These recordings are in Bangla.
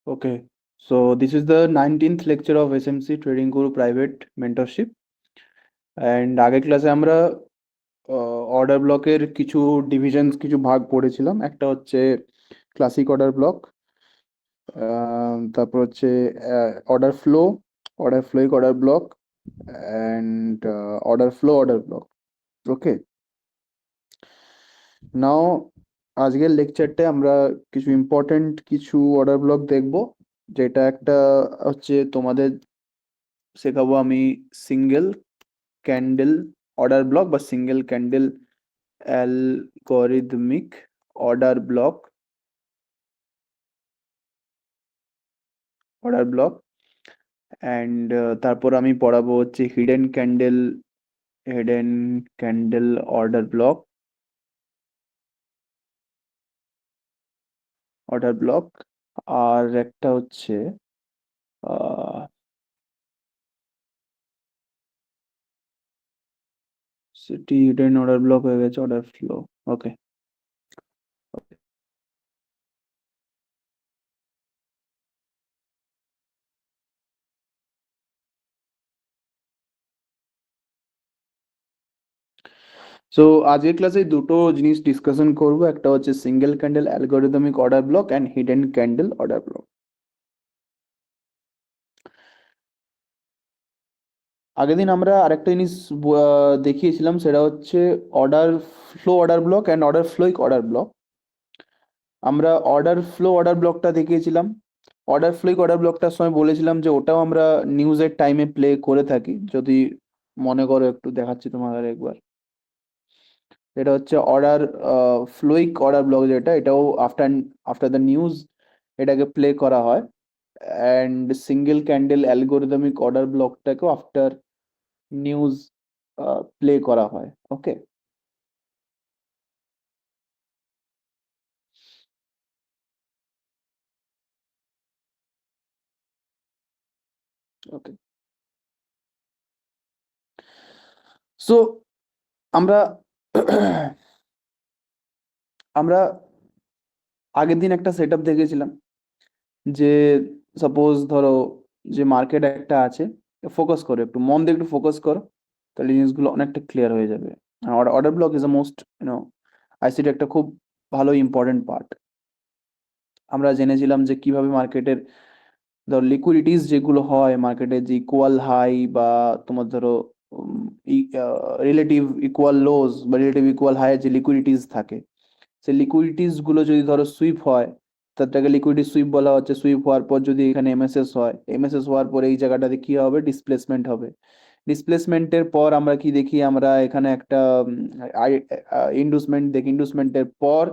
Okay, so this is the 19th lecture of SMC Trading Guru Private Mentorship. And আগের ক্লাসে আমরা অর্ডার ব্লকের কিছু ডিভিশনস কিছু ভাগ পড়েছিলাম। একটা হচ্ছে ক্লাসিক অর্ডার ব্লক, তারপর হচ্ছে অর্ডার ফ্লোইক order block and order block. Okay, now আজকের লেকচারটায় আমরা কিছু ইম্পর্টেন্ট কিছু অর্ডার ব্লক দেখব, যেটা একটা হচ্ছে তোমাদের শেখাবো আমি সিঙ্গেল ক্যান্ডেল অর্ডার ব্লক বা single candle algorithmic order block and তারপর আমি পড়াবো হচ্ছে হিডেন ক্যান্ডেল অর্ডার ব্লক আর একটা হচ্ছে আহ সেটি হিডেন অর্ডার ব্লক হয়ে গেছে, অর্ডার ফ্লো। ওকে, সো আজকের ক্লাসে দুটো জিনিস ডিসকাশন করব, একটা হচ্ছে single candle algorithmic order block and hidden candle order block. আগের দিন আমরা আরেকটা জিনিস দেখিয়েছিলাম, সেটা হচ্ছে অর্ডার ব্লক অ্যান্ড অর্ডার ফ্লোইক অর্ডার ব্লক। আমরা অর্ডার ব্লকটা দেখিয়েছিলাম। অর্ডার ফ্লোইক অর্ডার ব্লকটার সময় বলেছিলাম যে ওটাও আমরা নিউজের টাইমে প্লে করে থাকি। যদি মনে করো একটু দেখাচ্ছি তোমাদের একবার। এটা হচ্ছে ফ্লোইক অর্ডার ব্লক, যেটা এটাও আফটার আফটার দ্য নিউজ এটাকে প্লে করা হয়। And single candle algorithmic order ব্লকটাকেও আফটার নিউজ প্লে করা হয়। ওকে, ওকে, সো আমরা আমরা আগের দিন একটা সেট আপ দেখেছিলাম যে সাপোজ ধরো যে মার্কেট একটা আছে। ফোকাস করো, একটু মন দিয়ে একটু ফোকাস করো, তাহলে জিনিসগুলো অনেকটা ক্লিয়ার হয়ে যাবে। Order block is the most ICT একটা খুব ভালো ইম্পর্টেন্ট পার্ট। আমরা জেনেছিলাম যে কিভাবে মার্কেটের ধরো লিকুইডিটিস যেগুলো হয় মার্কেটে, যে ইকুয়াল হাই বা তোমার ধরো রিলেটিভ ইকুয়াল লোজ বা রিলেটিভ ইকুয়াল হাইয়ের যে লিকুইডিটিস থাকে, সেই লিকুইডিটিস গুলো যদি ধরো সুইপ হয়, তারটাকে লিকুইডিটি সুইপ বলা হচ্ছে। সুইপ হওয়ার পর যদি এখানে এমএসএস হয়, এমএসএস হওয়ার পরে এই জায়গাটাতে কি হবে, ডিসপ্লেসমেন্ট হবে। ডিসপ্লেসমেন্টের পর আমরা কি দেখি, আমরা এখানে একটা ইন্ডুসমেন্ট দেখি। ইন্ডুসমেন্টের পর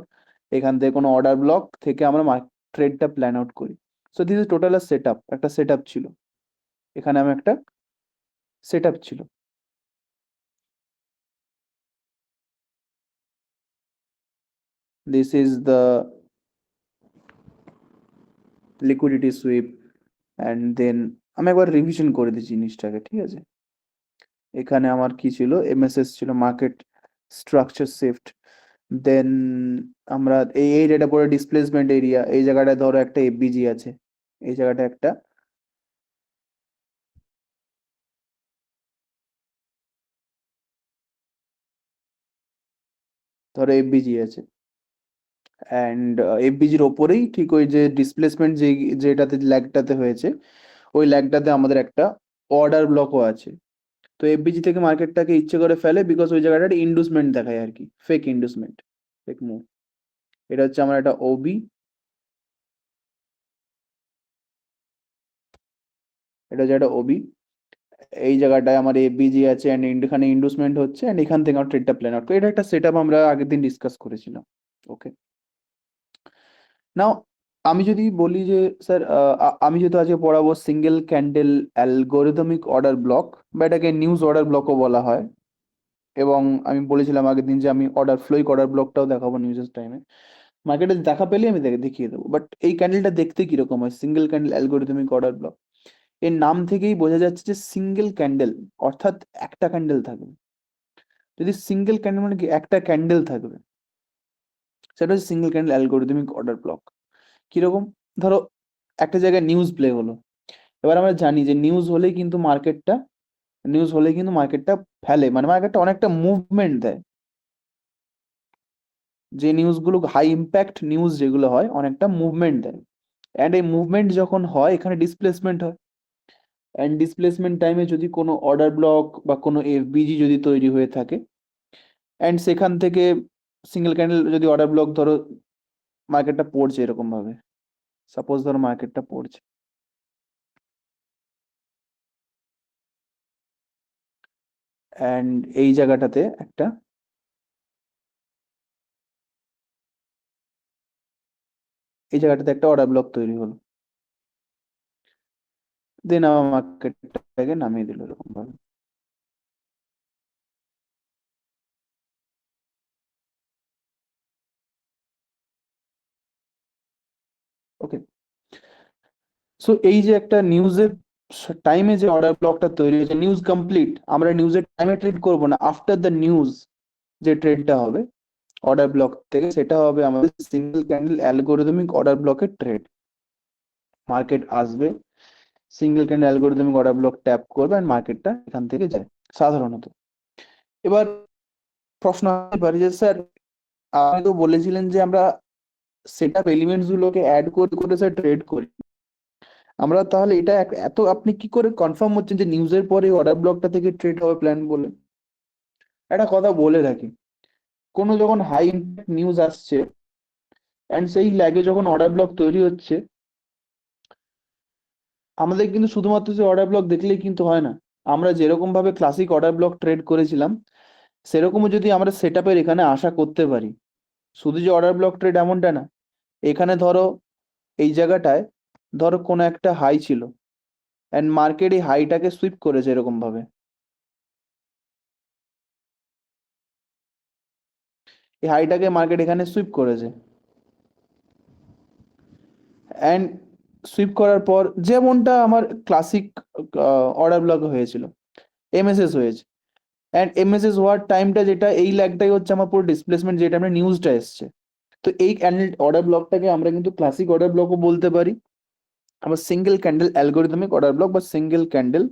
এখান থেকে কোনো অর্ডার ব্লক থেকে আমরা ট্রেডটা প্ল্যান আউট করি। সো দিস ইজ টোটাল একটা সেট আপ ছিল। এখানে আমি একটা সেট আপ ছিল। This is the liquidity sweep and then আমি একবার রিভিশন করে দিই জিনিসটাকে, ঠিক আছে। এখানে আমার কি ছিল, এমএসএস ছিল, মার্কেট স্ট্রাকচার শিফট। দেন আমরা এই ডেটা পরে ডিসপ্লেসমেন্ট এরিয়া, এই জায়গাটায় ধরো একটা এফবিজি আছে, এই জায়গাটা একটা ধরো এফবিজি আছে। অ্যান্ড এফবিজির ওপরেই ঠিক ওই যে ডিসপ্লেসমেন্ট যেটাতে ল্যাগটাতে হয়েছে, ওই ল্যাগটাতে আমাদের একটা অর্ডার ব্লকও আছে। তো এফবিজি থেকে মার্কেটটাকে ইচ্ছে করে ফেলে, বিকজ ওই জায়গাটা ইন্ডুসমেন্ট দেখায় আর কি, ফেক ইন্ডুসমেন্ট, ফেক মুভ। এটা হচ্ছে আমার একটা ওবি, এটা হচ্ছে একটা ওবি। এই জায়গাটায় আমার এফবিজি আছে অ্যান্ড এখানে ইন্ডুসমেন্ট হচ্ছে, অ্যান্ড এখান থেকে আমার ট্রেডটা প্ল্যান আউট করে। এটা একটা সেট আপ আমরা আগের দিন ডিসকাস করেছিলাম। ওকে, নাও আমি যদি বলি যে স্যার, আমি যেহেতু আজকে পড়াবো single candle algorithmic order block, বা এটাকে নিউজ অর্ডার ব্লকও বলা হয়। এবং আমি বলেছিলাম আগের দিন যে আমি ফ্লোইক অর্ডার ব্লকটাও দেখাবো নিউজের টাইমে। মার্কেটে দেখা পেলে আমি দেখিয়ে দেবো। বাট এই ক্যান্ডেলটা দেখতে কিরকম হয়, single candle algorithmic order block. এর নাম থেকেই বোঝা যাচ্ছে যে সিঙ্গেল ক্যান্ডেল, অর্থাৎ একটা ক্যান্ডেল থাকবে। যদি সিঙ্গেল ক্যান্ডেল মানে কি, একটা ক্যান্ডেল থাকবে, সেটা হচ্ছে single candle algorithmic order block. কিরকম, ধরো একটা জায়গায় নিউজ প্লে হলো, এবার আমরা জানি যে নিউজ হলে কিন্তু মার্কেটটা ফেলে, মানে মার্কেটটা অনেকটা মুভমেন্ট দেয়। যে নিউজগুলো হাই ইম্প্যাক্ট নিউজ যেগুলো হয় অনেকটা মুভমেন্ট দেয়, অ্যান্ড এই মুভমেন্ট যখন হয় এখানে ডিসপ্লেসমেন্ট হয়, অ্যান্ড ডিসপ্লেসমেন্ট টাইমে যদি কোনো অর্ডার ব্লক বা কোনো এফবিজি যদি তৈরি হয়ে থাকে, অ্যান্ড সেখান থেকে সিঙ্গেল ক্যান্ডেল যদি অর্ডার ব্লক ধরো মার্কেটটা পড়ছে এরকম ভাবে, সাপোজ ধরো মার্কেটটা পড়ছে, অ্যান্ড এই জায়গাটাতে একটা অর্ডার ব্লক তৈরি হলো, দেন আমার মার্কেটটাকে নামিয়ে দিল এরকম ভাবে। ওকে, সো এই যে একটা নিউজের টাইমে যে অর্ডার ব্লকটা তৈরি হয়েছে, নিউজ কমপ্লিট, আমরা নিউজের টাইমে ট্রেড করব না, আফটার দ্য নিউজ যে ট্রেডটা হবে অর্ডার ব্লক থেকে, সেটা হবে আমাদের সিঙ্গেল ক্যান্ডেল অ্যালগোরিদমিক অর্ডার ব্লকের ট্রেড। মার্কেট আসবে, single candle algorithmic order block tap করবে আর মার্কেটটা এখান থেকে যায় সাধারণত। এবার প্রশ্ন আসতে পারে যে স্যার আপনি তো বলেছিলেন যে আমরা সেট আপ এলিমেন্টস গুলোকে অ্যাড করে করে স্যার ট্রেড করি, আমরা তাহলে এটা এত আপনি কি করে কনফার্ম হচ্ছেন যে নিউজের পরে অর্ডার ব্লকটা থেকে ট্রেড হবে প্ল্যান বলে? একটা কথা বলে রাখি, কোনো যখন হাই ইম্প্যাক্ট নিউজ আসছে অ্যান্ড সেই ল্যাগে যখন অর্ডার ব্লক তৈরি হচ্ছে, আমাদের কিন্তু শুধুমাত্র যে অর্ডার ব্লক দেখলেই কিন্তু হয় না। আমরা যেরকম ভাবে ক্লাসিক অর্ডার ব্লক ট্রেড করেছিলাম সেরকমও যদি আমরা সেট আপের এখানে আশা করতে পারি। শুধু যে অর্ডার ব্লক ট্রেড এমনটা না, এখানে ধরো এই জায়গাটায় ধরো কোনো একটা হাই ছিল, অ্যান্ড মার্কেট এই হাইটাকে সুইপ করেছে এরকম ভাবে, এই হাইটাকে মার্কেট এখানে সুইপ করেছে, অ্যান্ড সুইপ করার পর যেমনটা আমার ক্লাসিক অর্ডার ব্লকে হয়েছিল, এমএসএস হয়েছে, অ্যান্ড এমএসএস হওয়ার টাইমটা যেটা এই ল্যাগটাই হচ্ছে আমার পুরো ডিসপ্লেসমেন্ট, যেটা আমরা নিউজটা এসছে। তো এই ক্যান্ডেল অর্ডার ব্লকটাকে আমরা কিন্তু ক্লাসিক অর্ডার ব্লকও বলতে পারি, আবার single candle algorithmic order block বা সিঙ্গেল ক্যান্ডেল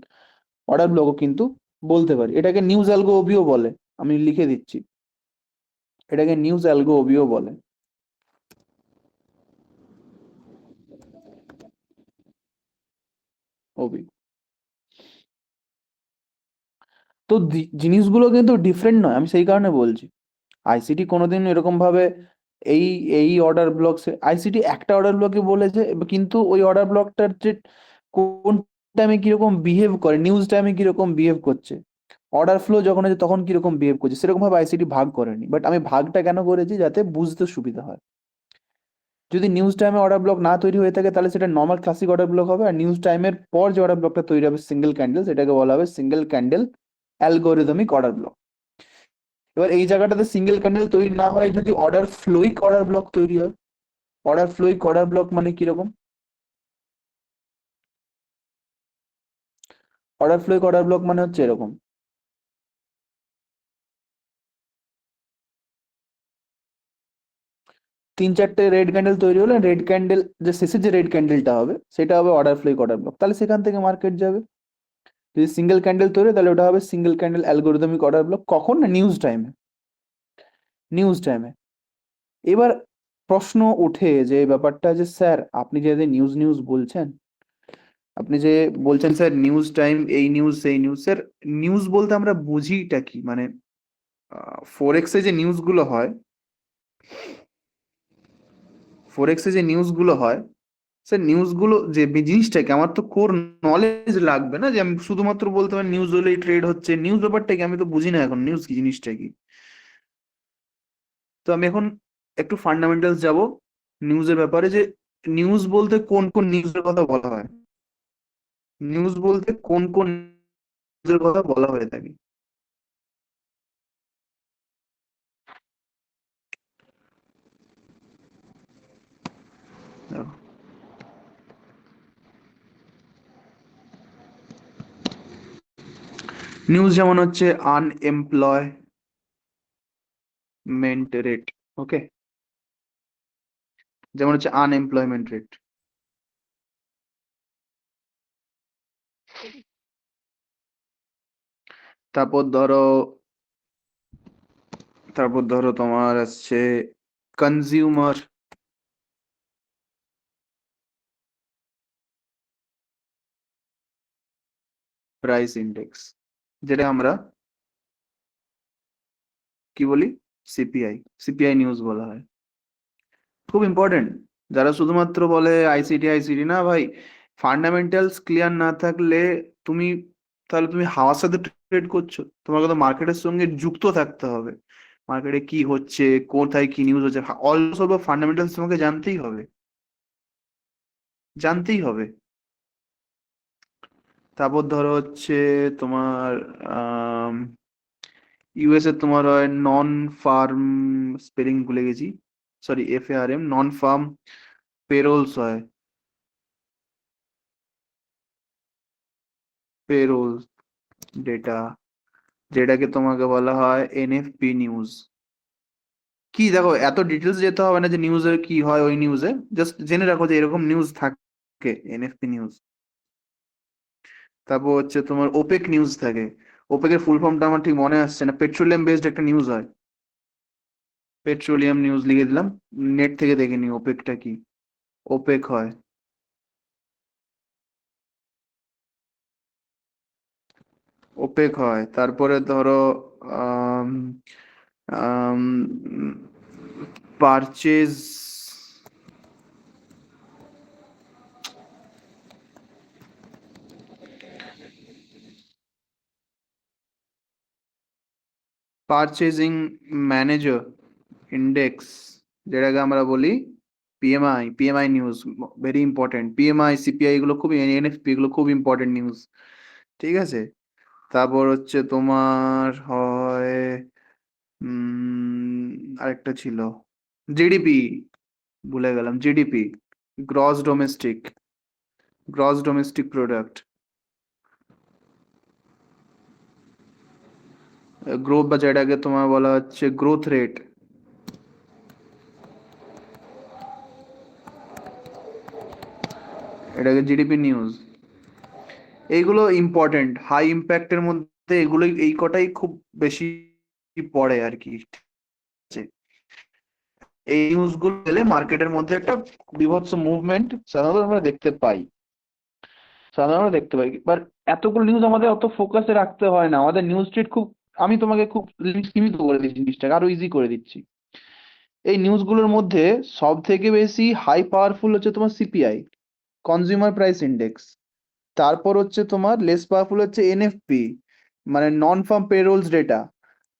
অর্ডার ব্লকও কিন্তু বলতে পারি। এটাকে নিউজ অ্যালগো ওবিও বলে, আমি লিখে দিচ্ছি, এটাকে নিউজ অ্যালগো ওবিও বলে। ওবি। তো জিনিসগুলো কিন্তু ডিফারেন্ট নয়, আমি সেই কারণে বলছি আইসিটি কোনোদিন এরকম ভাবে এই এই অর্ডার ব্লক, আইসিটি একটা অর্ডার ব্লকে বলেছে, কিন্তু ওই অর্ডার ব্লকটার যে কোন টাইমে কিরকম বিহেভ করে, নিউজ টাইমে কিরকম বিহেভ করছে, অর্ডার ফ্লো যখন হচ্ছে তখন কিরকম বিহেভ করছে, সেরকম ভাবে আইসিটি ভাগ করেনি। বাট আমি ভাগটা কেন করেছি, যাতে বুঝতে সুবিধা হয়। যদি নিউজ টাইমে অর্ডার ব্লক না তৈরি হয়ে থাকে তাহলে সেটা নর্মাল ক্লাসিক অর্ডার ব্লক হবে, আর নিউজ টাইমের পর যে অর্ডার ব্লকটা তৈরি হবে সিঙ্গেল ক্যান্ডেল, সেটাকে বলা হবে single candle algorithmic order block. এবার এই জায়গাটাতে সিঙ্গেল ক্যান্ডেল তৈরি না হয় যদি অর্ডার ফ্লোইক অর্ডার ব্লক তৈরি হয়। অর্ডার ফ্লোইক অর্ডার ব্লক মানে কিরকম? অর্ডার ফ্লোইক অর্ডার ব্লক মানে হচ্ছে এরকম, তিন চারটে রেড ক্যান্ডেল তৈরি হলো, রেড ক্যান্ডেল যে শেষে যে রেড ক্যান্ডেলটা হবে সেটা হবে অর্ডার ফ্লোইক অর্ডার ব্লক, তাহলে সেখান থেকে মার্কেট যাবে। যদি সিঙ্গেল ক্যান্ডেল তৈরি হয়, তাহলে ওটা হবে single candle algorithmic order block, কখন না নিউজ টাইমে, নিউজ টাইমে। এবার প্রশ্ন ওঠে যে ব্যাপারটা যে স্যার আপনি যে নিউজ নিউজ বলছেন, আপনি যে বলছেন স্যার নিউজ টাইম, এই নিউজ সেই নিউজ, স্যার নিউজ বলতে আমরা বুঝিটা কি, মানে ফোরেক্সে যে নিউজগুলো হয়, ফোরেক্সে যে নিউজগুলো হয়, স্যার নিউজগুলো যে জিনিসটাকে আমার তো কোর নলেজ লাগবে না, যে আমি শুধুমাত্র বলতে পারি নিউজ হলেই ট্রেড হচ্ছে, নিউজ ব্যাপারটা কি আমি তো বুঝি না এখন নিউজ কি জিনিসটা কি। তো আমি এখন একটু ফান্ডামেন্টালস যাব নিউজের ব্যাপারে, যে নিউজ বলতে কোন কোন নিউজের কথা বলা হয়, নিউজ বলতে কোন কোন নিউজের কথা বলা হয়ে থাকে। নিউজ যেমন হচ্ছে আনএমপ্লয়মেন্ট রেট, ওকে, যেমন হচ্ছে আনএমপ্লয়মেন্ট রেট, তারপর ধরো তোমার আসছে কনজিউমার প্রাইস ইন্ডেক্স, যেটা আমরা কি বলি, সিপিআই নিউজ বলা হয়। খুব ইম্পর্টেন্ট। যারা শুধুমাত্র বলে আইসিটি না ভাই, ফান্ডামেন্টালস ক্লিয়ার না থাকলে তুমি, তাহলে তুমি হাওয়ার সাথে ট্রেড করছো। তোমাকে তো মার্কেটের সঙ্গে যুক্ত থাকতে হবে, মার্কেটে কি হচ্ছে, কোথায় কি নিউজ হচ্ছে, অলসো ফান্ডামেন্টালস তোমাকে জানতেই হবে, জানতেই হবে। তারপর ধরো হচ্ছে তোমার ইউএস এ তোমার হয় নন ফার্ম, স্পেলিং ভুলে গেছি, সরি FARM, নন ফার্ম পেরোলস হয়, পেরোল ডেটা, যেটাকে তোমাকে বলা হয় NFP নিউজ। কি দেখো, এত ডিটেলস যেতে হবে না যে নিউজের কি হয় ওই নিউজে, জাস্ট জেনে রাখো যে এরকম নিউজ থাকে, NFP নিউজ। তারপর হচ্ছে তোমার ওপেক নিউজ থাকে। ওপেকের ফুল ফর্মটা আমার ঠিক মনে আসছে না, পেট্রোলিয়াম বেসড একটা নিউজ হয়, পেট্রোলিয়াম নিউজ লিখে দিলাম, নেট থেকে দেখে নি ওপেকটা কি। ওপেক হয়, ওপেক হয়। তারপরে ধরো আম, আম, পারচেজ, পারচেজিং ম্যানেজার ইন্ডেক্স, যেটাকে আমরা বলি PMI news, very important. PMI CPI এগুলো খুব, NFP এগুলো খুব ইম্পর্টেন্ট নিউজ, ঠিক আছে। তারপর হচ্ছে তোমার হয় আরেকটা ছিল জিডিপি, ভুলে গেলাম, GDP, gross domestic, product, growth, বা যেটাকে তোমার বলা হচ্ছে গ্রোথ রেট, এটাকে জিডিপি নিউজ। এইগুলো ইম্পর্টেন্ট, হাই ইম্প্যাক্টের মধ্যে এগুলোই, এই কটাই খুব বেশি পড়ে আর কি, ঠিক আছে? এই নিউজগুলো এলে মার্কেটের মধ্যে একটা বীভৎস মুভমেন্ট সাধারণত আমরা দেখতে পাই, বাট এতগুলো নিউজ আমাদের অত ফোকাসে রাখতে হয় না, আমাদের নিউজ স্ট্রিট খুব, আমি তোমাকে খুব সীমিত করে দিচ্ছি জিনিসটাকে, আরো ইজি করে দিচ্ছি। এই নিউজগুলোর মধ্যে সব থেকে বেশি হাই পাওয়ারফুল হচ্ছে তোমার সিপিআই, কনজিউমার প্রাইস ইন্ডেক্স। তারপর হচ্ছে তোমার লেস পাওয়ারফুল হচ্ছে NFP, মানে নন ফার্ম পেরোলস ডেটা।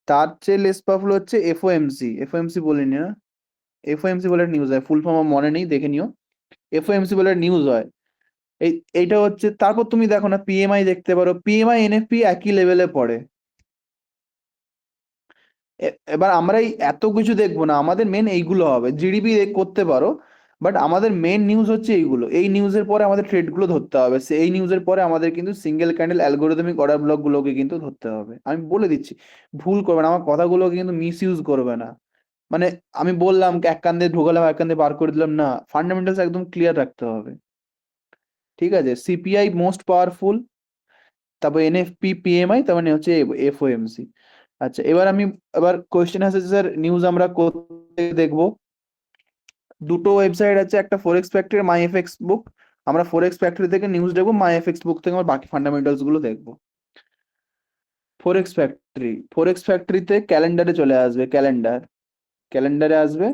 তার চেয়ে লেস পাওয়ারফুল হচ্ছে এফওএমসি বলিনি না, এফওএমসি বলে নিউজ হয়, ফুল ফর্ম আমার মনে নেই, দেখে নিও। এফওএমসি বলে নিউজ হয়। এই, এইটা হচ্ছে। তারপর তুমি দেখো না, পিএমআই দেখতে পারো, পিএমআই NFP একই লেভেলে পড়ে। এবার আমরা এই এত কিছু দেখবো না, আমাদের মেন এইগুলো হবে, জিডিপি করতে পারো, বাট আমাদের মেন নিউজ হচ্ছে এইগুলো। এই নিউজের পরে আমাদের ট্রেড গুলো ধরতে হবে, এই নিউজের পরে আমাদের কিন্তু single candle algorithmic order block গুলোকে কিন্তু ধরতে হবে। আমি বলে দিচ্ছি, ভুল করবে না, আমার কথাগুলোকে কিন্তু মিস ইউজ করবে না। মানে আমি বললাম এক কান দিয়ে ঢোকালাম এক কান দিয়ে বার করে দিলাম না, ফান্ডামেন্টালস একদম ক্লিয়ার রাখতে হবে, ঠিক আছে। সিপিআই মোস্ট পাওয়ারফুল, তারপর NFP, PMI, তার মানে হচ্ছে FOMC। আচ্ছা, এবার কোয়েশ্চেন আছে যে স্যার নিউজ আমরা কোথায় দেখবো? দুটো ওয়েবসাইট আছে, একটা ফরেক্স ফ্যাক্টরি, মাই এফএক্স বুক। আমরা ফরেক্স ফ্যাক্টরি থেকে নিউজ দেখবো, মাই এফএক্স বুক থেকে আমরা বাকি ফান্ডামেন্টালস গুলো দেখবো। ফরেক্স ফ্যাক্টরিতে ক্যালেন্ডারে চলে আসবে, ক্যালেন্ডারে আসবে।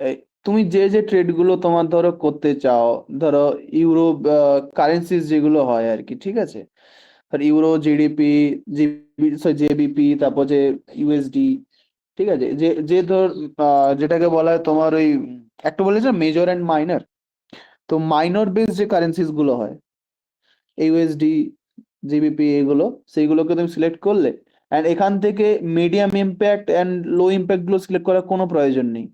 এই, তুমি যে যে ট্রেড গুলো তোমার ধরো করতে চাও, ধরো ইউরো কারেন্সিজ যেগুলো হয় আর কি, ঠিক আছে, আর ইউরো, জিডিপি, জেবিপি, তারপর যে USD, ঠিক আছে, যে যে ধর যেটাকে বলা হয় তোমার ওই, একটা বলেছে মেজর অ্যান্ড মাইনর, তো মাইনর বেস যে কারেন্সিস গুলো হয়, USD, জিবিপি, এগুলো, সেইগুলোকে তুমি সিলেক্ট করলে, অ্যান্ড এখান থেকে medium impact and low impact গুলো সিলেক্ট করার কোনো প্রয়োজন নেই।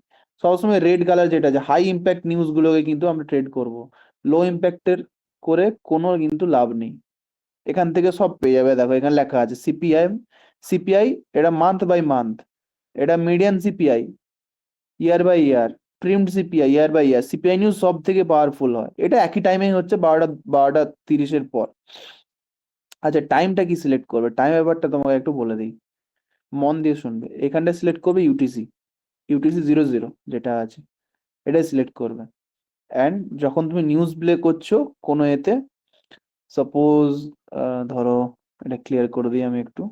সবসময় রেড কালার যেটা আছে হাই ইম্প্যাক্ট নিউজ গুলোকে কিন্তু আমরা ট্রেড করব, লো ইম্প্যাক্টের করে কোনো কিন্তু লাভ নেই। এখান থেকে সব পেয়ে যাবে, দেখো এখানে লেখা আছে সিপিআই, এটা মান্থ বাই মান্থ, এটা median CPI year by year, trimmed CPI year by year. CPI news সব থেকে পাওয়ারফুল হয়, এটা একই টাইমে হচ্ছে 12টা 30-এর পর। আচ্ছা, টাইমটা কি সিলেক্ট করবে? টাইম ব্যাপারটা তোমাকে একটু বলে দিই, মন দিয়ে শুনবে। এখানটা সিলেক্ট করবে ইউটিসি, ইউটিসি 00 যেটা আছে, এটাই সিলেক্ট করবে। অ্যান্ড যখন তুমি নিউজ প্লে করছো কোনো এতে, সাপোজ ধরো, এটা ক্লিয়ার করে দিই আমি একটু।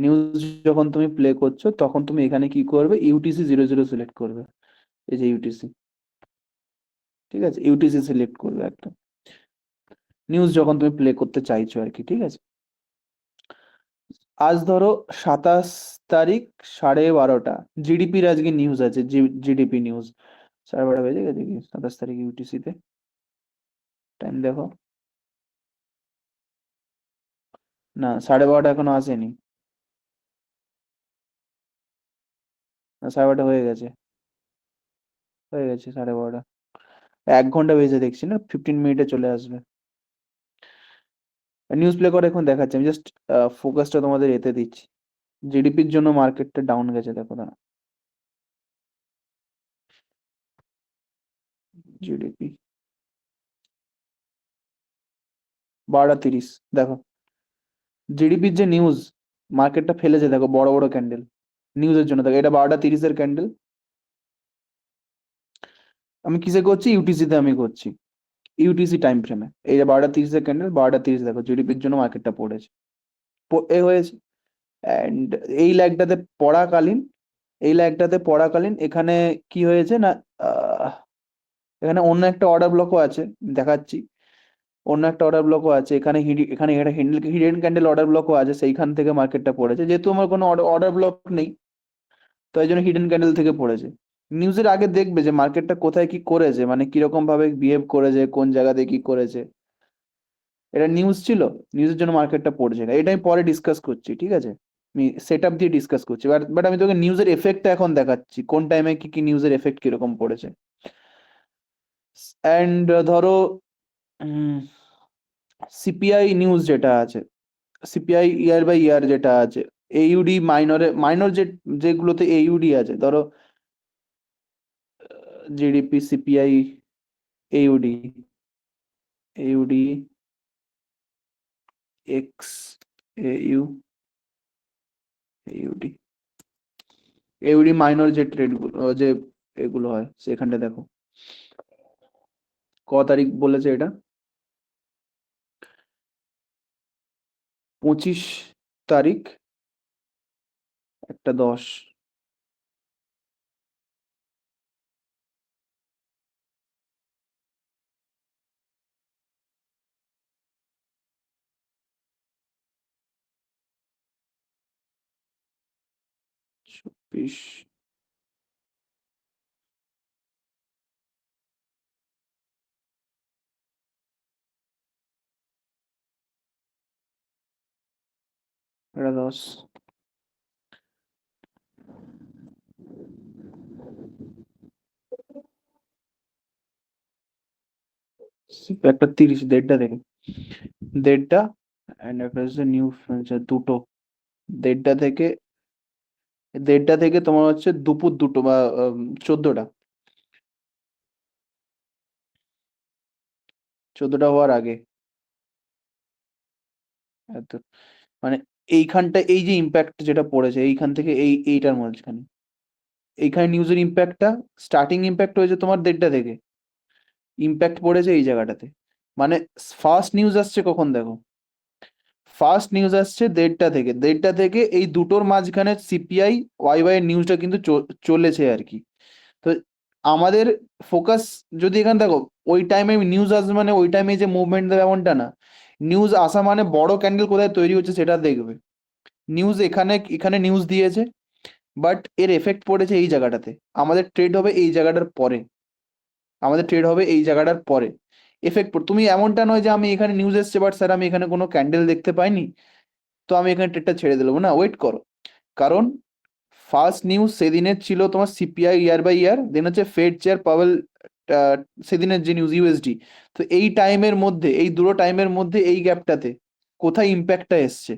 নিউজ যখন তুমি প্লে করছো তখন তুমি এখানে কি করবে, ইউটিসি 00 সিলেক্ট করবে। এই যে ইউটিসি, ঠিক আছে, ইউটিসি সিলেক্ট করবে একদম, নিউজ যখন তুমি প্লে করতে চাইছো আর কি, ঠিক আছে। আজ ধরো 27 তারিখ, 12:30, জিডিপির আজকে নিউজ আছে, জিডিপি নিউজ। 12:30 বেজে গেছে কি 27 তারিখ ইউটিসিতে? টাইম দেখো। না, 12:30 এখনো আসেনি। না, 12:30 হয়ে গেছে, হয়ে গেছে 12:30। 1 ঘন্টা বেজে দেখছি না, 15 মিনিটে চলে আসবে। নিউজ প্লে করে এখন দেখাচ্ছি আমি, জাস্ট ফোকাসটা তোমাদের এতে দিচ্ছি। জিডিপির জন্য মার্কেটটা ডাউন গেছে, দেখো না, জিডিপি 12:30, দেখো জিডিপির যে নিউজ, মার্কেটটা ফেলেছে দেখো, বড় বড় ক্যান্ডেল নিউজের জন্য। দেখো এটা 12:30-এর ক্যান্ডেল। আমি কিসে করছি? ইউটিসি তে আমি করছি, ইউটিসি টাইম ফ্রেমে। এই যে 12:30-এর ক্যান্ডেল, 12:30 দেখো জিডিপির জন্য মার্কেটটা পড়েছে, এ হয়েছে। অ্যান্ড এই ল্যাগটাতে পড়াকালীন, এই ল্যাগটাতে পড়াকালীন এখানে কি হয়েছে না, আহ, এখানে অন্য একটা অর্ডার ব্লকও আছে, দেখাচ্ছি। অন্য একটা অর্ডার ব্লকও আছে এখানে, এখানে একটা হিডেন ক্যান্ডেল অর্ডার ব্লকও আছে, সেইখান থেকে মার্কেটটা পড়েছে। যেহেতু আমার কোনো অর্ডার ব্লক নেই, তো এই জন্য হিডেন ক্যান্ডেল থেকে পড়েছে। নিউজের আগে দেখবে যে মার্কেটটা কোথায় কি করেছে, মানে কিরকম ভাবে বিহেভ করেছে, কোন জায়গাতে কি করেছে। এটা নিউজ ছিল, নিউজের জন্য মার্কেটটা পড়ছে না, এটা আমি পরে ডিসকাস করছি, ঠিক আছে। আমি সেট আপ দিয়ে ডিসকাস করছি, বাট বাট আমি তোকে নিউজের এফেক্টটা এখন দেখাচ্ছি, কোন টাইমে কি কি নিউজের এফেক্ট কিরকম পড়েছে। অ্যান্ড ধরো সিপিআই নিউজ যেটা আছে, সিপিআই ইয়ার বাই ইয়ার যেটা আছে, এইউডি মাইনর যে, যেগুলোতে এইউডি আছে, ধরো GDP, CPI, AUD, AUD, x, এইউ, AUD, AUD minor যে ট্রেড গুলো, যে এগুলো হয় সেখানটা দেখো ক তারিখ বলেছে এটা, 25 তারিখ, 1:10। 24, 1:10, 1:30, 1:30 থেকে, 1:30। অ্যান্ড একটা হচ্ছে নিউ, দুটো, 1:30 থেকে, 1:30 থেকে তোমার হচ্ছে দুপুর 2টো বা 14টা, 14টা হওয়ার আগে। এত, মানে এইখানটা এই যে ইম্প্যাক্ট যেটা পড়েছে এইখান থেকে, এইটার মাঝখানে, এইখানে নিউজের ইম্প্যাক্টটা, স্টার্টিং ইম্প্যাক্ট হয়েছে তোমার 1:30 থেকে, ইম্প্যাক্ট পড়েছে এই জায়গাটাতে। মানে ফার্স্ট নিউজ আসছে কখন দেখো, ফার্স্ট নিউজ আসছে 1:30 থেকে, 1:30 থেকে এই দুটোর মাঝখানে সিপিআই ওয়াইওয়াই এর নিউজটা কিন্তু চলেছে আর কি। তো আমাদের ফোকাস, যদি এখানে দেখো ওই টাইমে নিউজ আসবে মানে ওই টাইমে যে মুভমেন্ট দেবে এমনটা না, নিউজ আসা মানে বড় ক্যান্ডেল কোথায় তৈরি হচ্ছে সেটা দেখবে। নিউজ এখানে, এখানে নিউজ দিয়েছে, বাট এর এফেক্ট পড়েছে এই জায়গাটাতে। আমাদের ট্রেড হবে এই জায়গাটার পরে, আমাদের ট্রেড হবে এই জায়গাটার পরে। এফেক্ট, তুমি এমনটা নয় যে আমি এখানে নিউজ এসছে বাট স্যার আমি এখানে কোনো ক্যান্ডেল দেখতে পাইনি, তো আমি এখানে ট্রেডটা ছেড়ে দিলাম না, ওয়েট করো। কারণ ফার্স্ট নিউজ সেদিনের ছিল তোমার সিপিআই ইয়ার বাই ইয়ার, দেন হচ্ছে ফেড চেয়ার পাওয়েল, সেদিনের যে নিউজ ইউএসডি। তো এই টাইমের মধ্যে, এই দুটো টাইমের মধ্যে এই গ্যাপটাতে কোথায় ইম্প্যাক্টটা এসছে,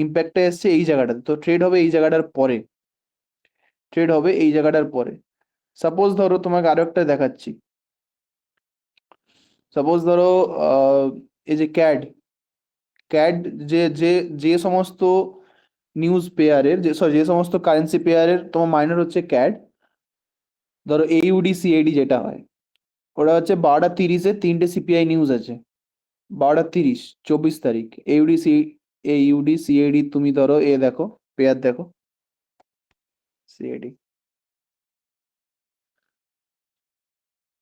ইম্প্যাক্টটা এসছে এই জায়গাটাতে, তো ট্রেড হবে এই জায়গাটার পরে, ট্রেড হবে এই জায়গাটার পরে। সাপোজ ধরো তোমাকে আরো একটা দেখাচ্ছি, সাপোজ ধরো আহ, এই যে ক্যাড, ক্যাড যে যে যে সমস্ত নিউজ পেয়ারের যে সমস্ত কারেন্সি পেয়ারের তোমার মাইনর হচ্ছে ক্যাড, ধরো এইউডি সিএডি যেটা হয়, ওটা হচ্ছে 12:30-এ তিনটে সিপিআই নিউজ আছে। 12:30, 24 তারিখ। এইউডি সিএডি, তুমি ধরো দেখো, পেয়ার দেখো, সিএডি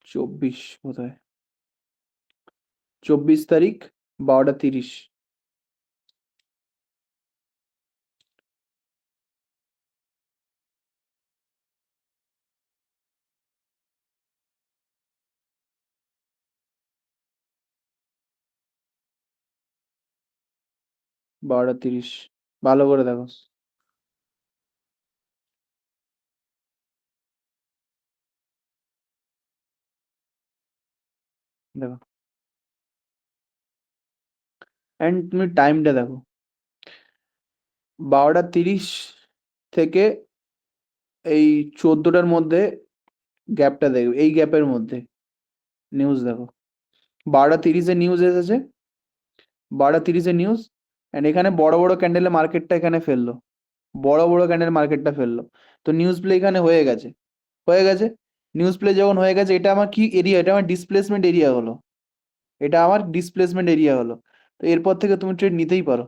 24 কোথায়, 24 তারিখ, 12:30। 12:30, ভালো করে দেখো। দেখো, অ্যান্ড তুমি টাইমটা দেখো, 12:30 থেকে এই 14টার মধ্যে গ্যাপটা দেখো, এই গ্যাপের মধ্যে নিউজ দেখো। 12:30-এ নিউজ এসেছে, 12:30-এ নিউজ, অ্যান্ড এখানে বড় বড় ক্যান্ডেলে মার্কেটটা এখানে ফেললো, বড় বড় ক্যান্ডেল মার্কেটটা ফেললো। তো নিউজ প্লে এখানে হয়ে গেছে, হয়ে গেছে। নিউজ প্লে যখন হয়ে গেছে, এটা আমার কি এরিয়া, এটা আমার ডিসপ্লেসমেন্ট এরিয়া হলো, এটা আমার ডিসপ্লেসমেন্ট এরিয়া হলো। তো এরপর থেকে তুমি ট্রেড নিতেই পারো,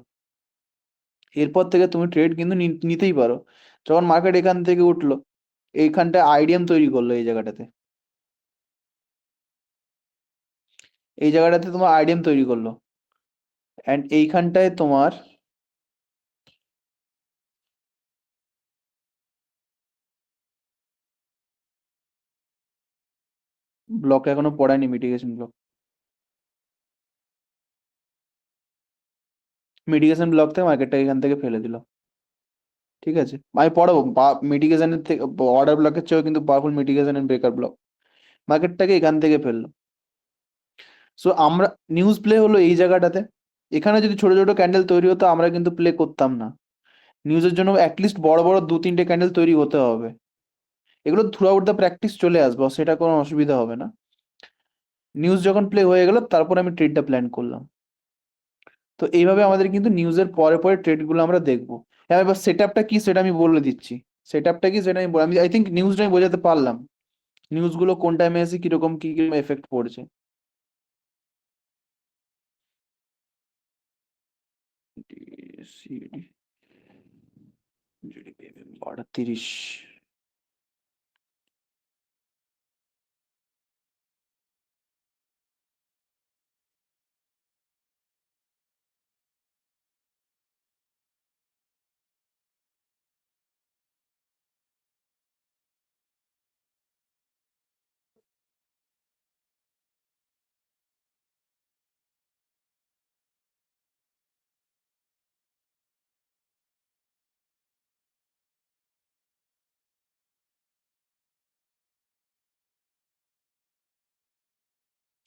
এরপর থেকে তুমি ট্রেড কিন্তু নিতেই পারো। যখন মার্কেট এখান থেকে উঠলো, এইখানটা আইডিএম তৈরি করলো, এই জায়গাটাতে, এই জায়গাটাতে তোমার আইডিএম তৈরি করলো, অ্যান্ড এইখানটায় তোমার ব্লক এখনো পড়ায়নি, মিটিগেশন ব্লক, মিটিগেশন ব্লক থেকে মার্কেটটা এখান থেকে ফেলে দিল। ঠিক আছে, আমি পড়াবো মিটিগেশনের থেকে, অর্ডার ব্লকের চেয়েও কিন্তু powerful mitigation and breaker block, মার্কেটটাকে এখান থেকে ফেললো। সো আমরা, নিউজ প্লে হলো এই জায়গাটাতে, এখানে যদি ছোট ছোট ক্যান্ডেল তৈরি হতো আমরা কিন্তু প্লে করতাম না। নিউজের জন্য অ্যাটলিস্ট বড় বড় 2-3টে ক্যান্ডেল তৈরি হতে হবে, এগুলো থ্রু আউট দ্য প্র্যাকটিস চলে আসবো, সেটা কোনো অসুবিধা হবে না। নিউজ যখন প্লে হয়ে গেল, তারপর আমি ট্রেডটা প্ল্যান করলাম। তো এইভাবে আমাদের কিন্তু নিউজের পরে পরে ট্রেডগুলো আমরা দেখবো। হ্যাঁ, এবার সেট আপটা কি সেটা আমি বলে দিচ্ছি, সেট আপটা কি সেটা আমি আই থিঙ্ক নিউজটা আমি বোঝাতে পারলাম, নিউজগুলো কোন টাইমে এসে কিরকম কি কিরকম এফেক্ট পড়ছে। CD, GDP 12:30।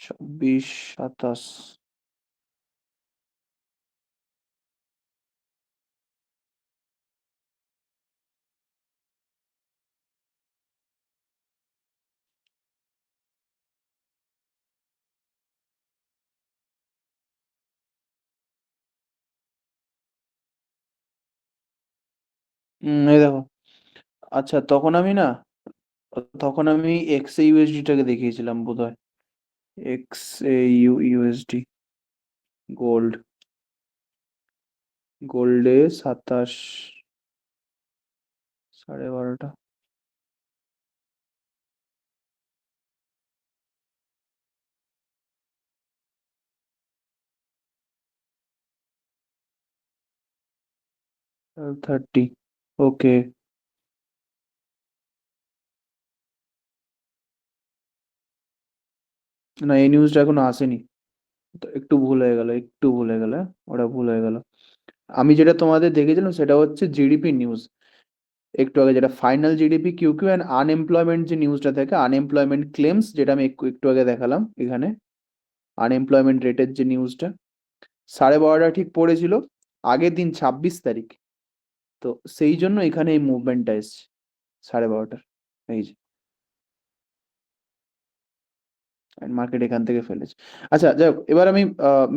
ছাব্বিশ, 27। এই দেখো, আচ্ছা তখন আমি না, তখন আমি এক্স এ ইউএসডিটাকে দেখিয়েছিলাম বোধহয়, এক্স এ ইউএসডি, গোল্ড, গোল্ডে 27, 12:30। 12:30, ওকে। না, এই নিউজটা এখনো আসেনি, তো একটু ভুল হয়ে গেল, একটু ভুল হয়ে গেল, হ্যাঁ? ওটা ভুল হয়ে গেল। আমি যেটা তোমাদের দেখেছিলাম সেটা হচ্ছে জিডিপি নিউজ, একটু আগে যেটা final GDP QQ and unemployment যে নিউজটা থাকে, আনএমপ্লয়মেন্ট ক্লেমস, যেটা আমি একটু একটু আগে দেখালাম এখানে, আনএমপ্লয়মেন্ট রেটের যে নিউজটা 12:30 ঠিক পড়েছিল, আগের দিন 26 তারিখ। তো সেই জন্য এখানে এই মুভমেন্টটা এসছে 12:30, এই যে মার্কেট এখান থেকে ফেলেছে। আচ্ছা যাই হোক, এবার আমি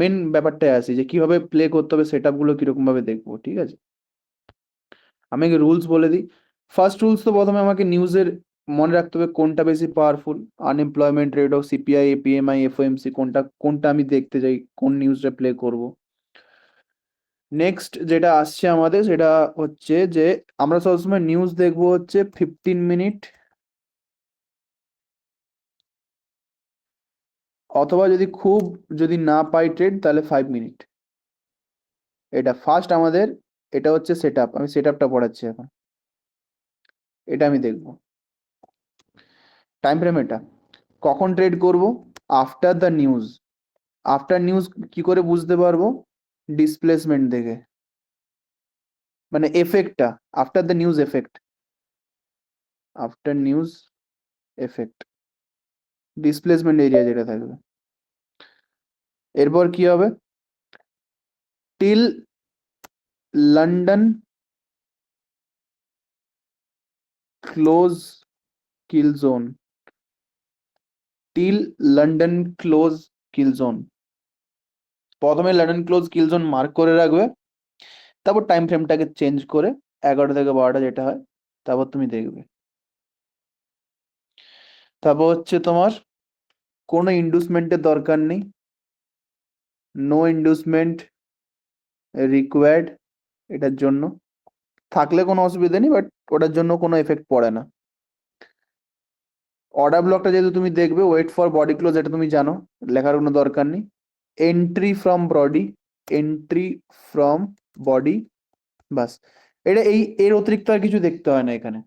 মেন ব্যাপারটায় আসি যে কিভাবে প্লে করতে হবে, সেট গুলো কিরকম ভাবে দেখবো, ঠিক আছে? আমি রুলস বলে দিই। ফার্স্ট রুলস তো প্রথমে আমাকে নিউজের মনে রাখতে হবে কোনটা বেশি powerful, unemployment rate of CPI, PMI, FOMC, কোনটা কোনটা আমি দেখতে যাই, কোন নিউজটা প্লে করব। নেক্সট যেটা আসছে আমাদের সেটা হচ্ছে যে আমরা সবসময় নিউজ দেখবো হচ্ছে 15 মিনিট, অথবা যদি না পাই ট্রেড তাহলে 5 মিনিট। এটা ফার্স্ট আমাদের, এটা হচ্ছে সেট আপ, আমি সেট আপটা পড়াচ্ছি এখন। এটা আমি দেখবো টাইম ফ্রেম। এটা কখন ট্রেড করব? After the news. After news কি করে বুঝতে পারবো? ডিসপ্লেসমেন্ট দেখে, মানে এফেক্টটা, after the news effect, after news effect, displacement area যেটা থাকবে। এরপর কি হবে? Till London close kill zone, till London close kill zone. প্রথমে London close kill zone mark করে রাখবে, তারপর টাইম ফ্রেমটাকে চেঞ্জ করে 11টা থেকে 12টা যেটা হয়, তারপর তুমি দেখবে। তারপর হচ্ছে তোমার কোনো ইন্ডুসমেন্টের দরকার নেই, নো ইন্ডুসমেন্ট রিকোয়ার্ড এটার জন্য। থাকলে কোনো অসুবিধা নেই, বাট ওটার জন্য কোনো এফেক্ট পড়ে না। অর্ডার ব্লকটা যেহেতু তুমি দেখবে, ওয়েট ফর বডি ক্লোজ, এটা তুমি জানো, লেখার কোনো দরকার নেই। Entry from body, entry from body, বাস। এটা এর অতিরিক্ত আর কিছু দেখতে হয় না এখানে।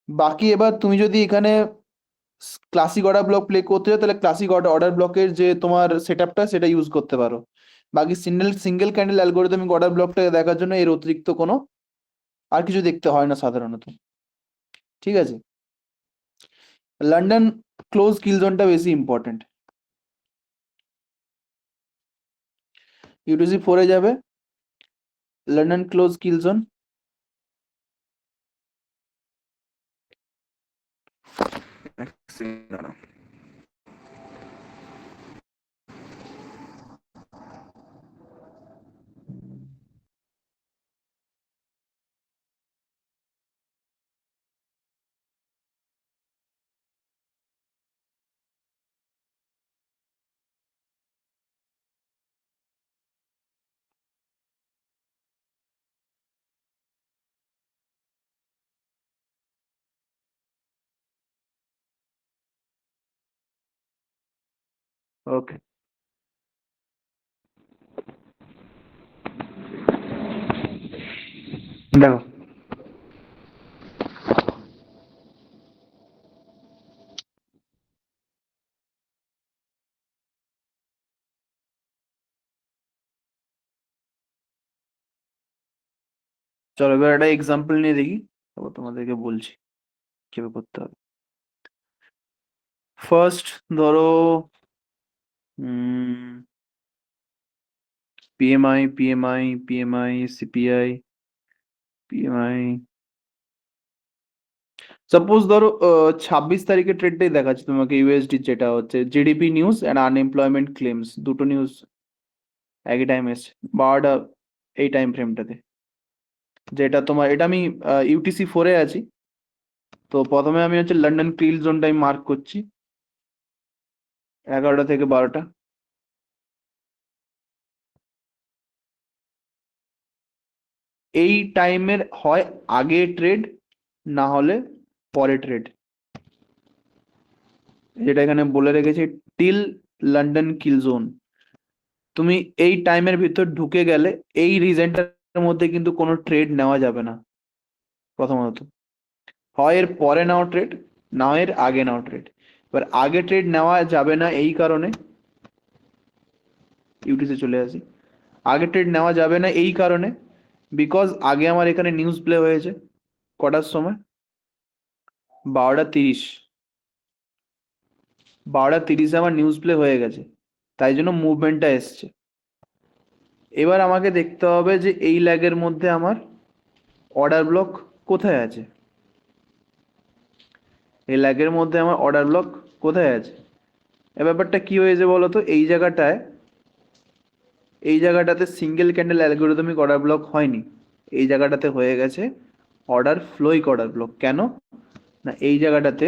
বাকি এবার তুমি যদি এখানে ক্লাসিক অর্ডার ব্লক প্লে করতে চাও, তাহলে ক্লাসিক অর্ডার ব্লকের যে তোমার সেট আপটা সেটা ইউজ করতে পারো। বাকি single single candle algorithmic order ব্লকটাকে দেখার জন্য এর অতিরিক্ত কোনো আর কিছু দেখতে হয় না সাধারণত, ঠিক আছে? লন্ডন ক্লোজ কিল জোনটা বেশি ইম্পর্টেন্ট। ইউটিসি 4 যাবে, লন্ডন ক্লোজ কিল জোন। ওকে, দেখো চলো এবার একটা এক্সাম্পল নিয়ে দেখি, তারপর তোমাদেরকে বলছি কিভাবে করতে হবে। ফার্স্ট ধরো PMI, PMI, PMI, CPI, PMI. Suppose ধরো 26 তারিখের ট্রেডটাই দেখাচ্ছে তোমাকে, ইউএসডি যেটা হচ্ছে GDP news and unemployment claims, দুটো নিউজ একই টাইম এসছে 12টা, এই টাইম ফ্রেমটাতে। যেটা তোমার, এটা আমি ইউটিসি 4 আছি। তো প্রথমে আমি হচ্ছে লন্ডন ক্লিল জোনটা আমি মার্ক করছি, 11টা থেকে 12টা। এই টাইমের হয় আগে ট্রেড, না হলে পরে ট্রেড, যেটা এখানে বলে রেখেছি টিল লন্ডন কিল জোন। তুমি এই টাইমের ভিতর ঢুকে গেলে এই রিজনটার মধ্যে কিন্তু কোনো ট্রেড নেওয়া যাবে না। প্রথমত, হয় এর পরে নাও ট্রেড, না হয় এর আগে নাও ট্রেড। এবার আগে ট্রেড নেওয়া যাবে না এই কারণে, ইউটিসে চলে আসি। আগে ট্রেড নেওয়া যাবে না এই কারণে, বিকজ আগে আমার এখানে নিউজ প্লে হয়েছে কটার সময়, 12টা 30। 12টা 30-এ আমার নিউজ প্লে হয়ে গেছে, তাই জন্য মুভমেন্টটা এসছে। এবার আমাকে দেখতে হবে যে এই ল্যাগের মধ্যে আমার অর্ডার ব্লক কোথায় আছে, এই ল্যাগের মধ্যে আমার অর্ডার ব্লক কোথায় আছে। ব্যাপারটা কি হয়েছে বলো তো, এই জায়গাটাতে single candle algorithmic order block হয়নি, এই জায়গাটাতে হয়ে গেছে অর্ডার ফ্লোইক অর্ডার ব্লক। কেন না, এই জায়গাটাতে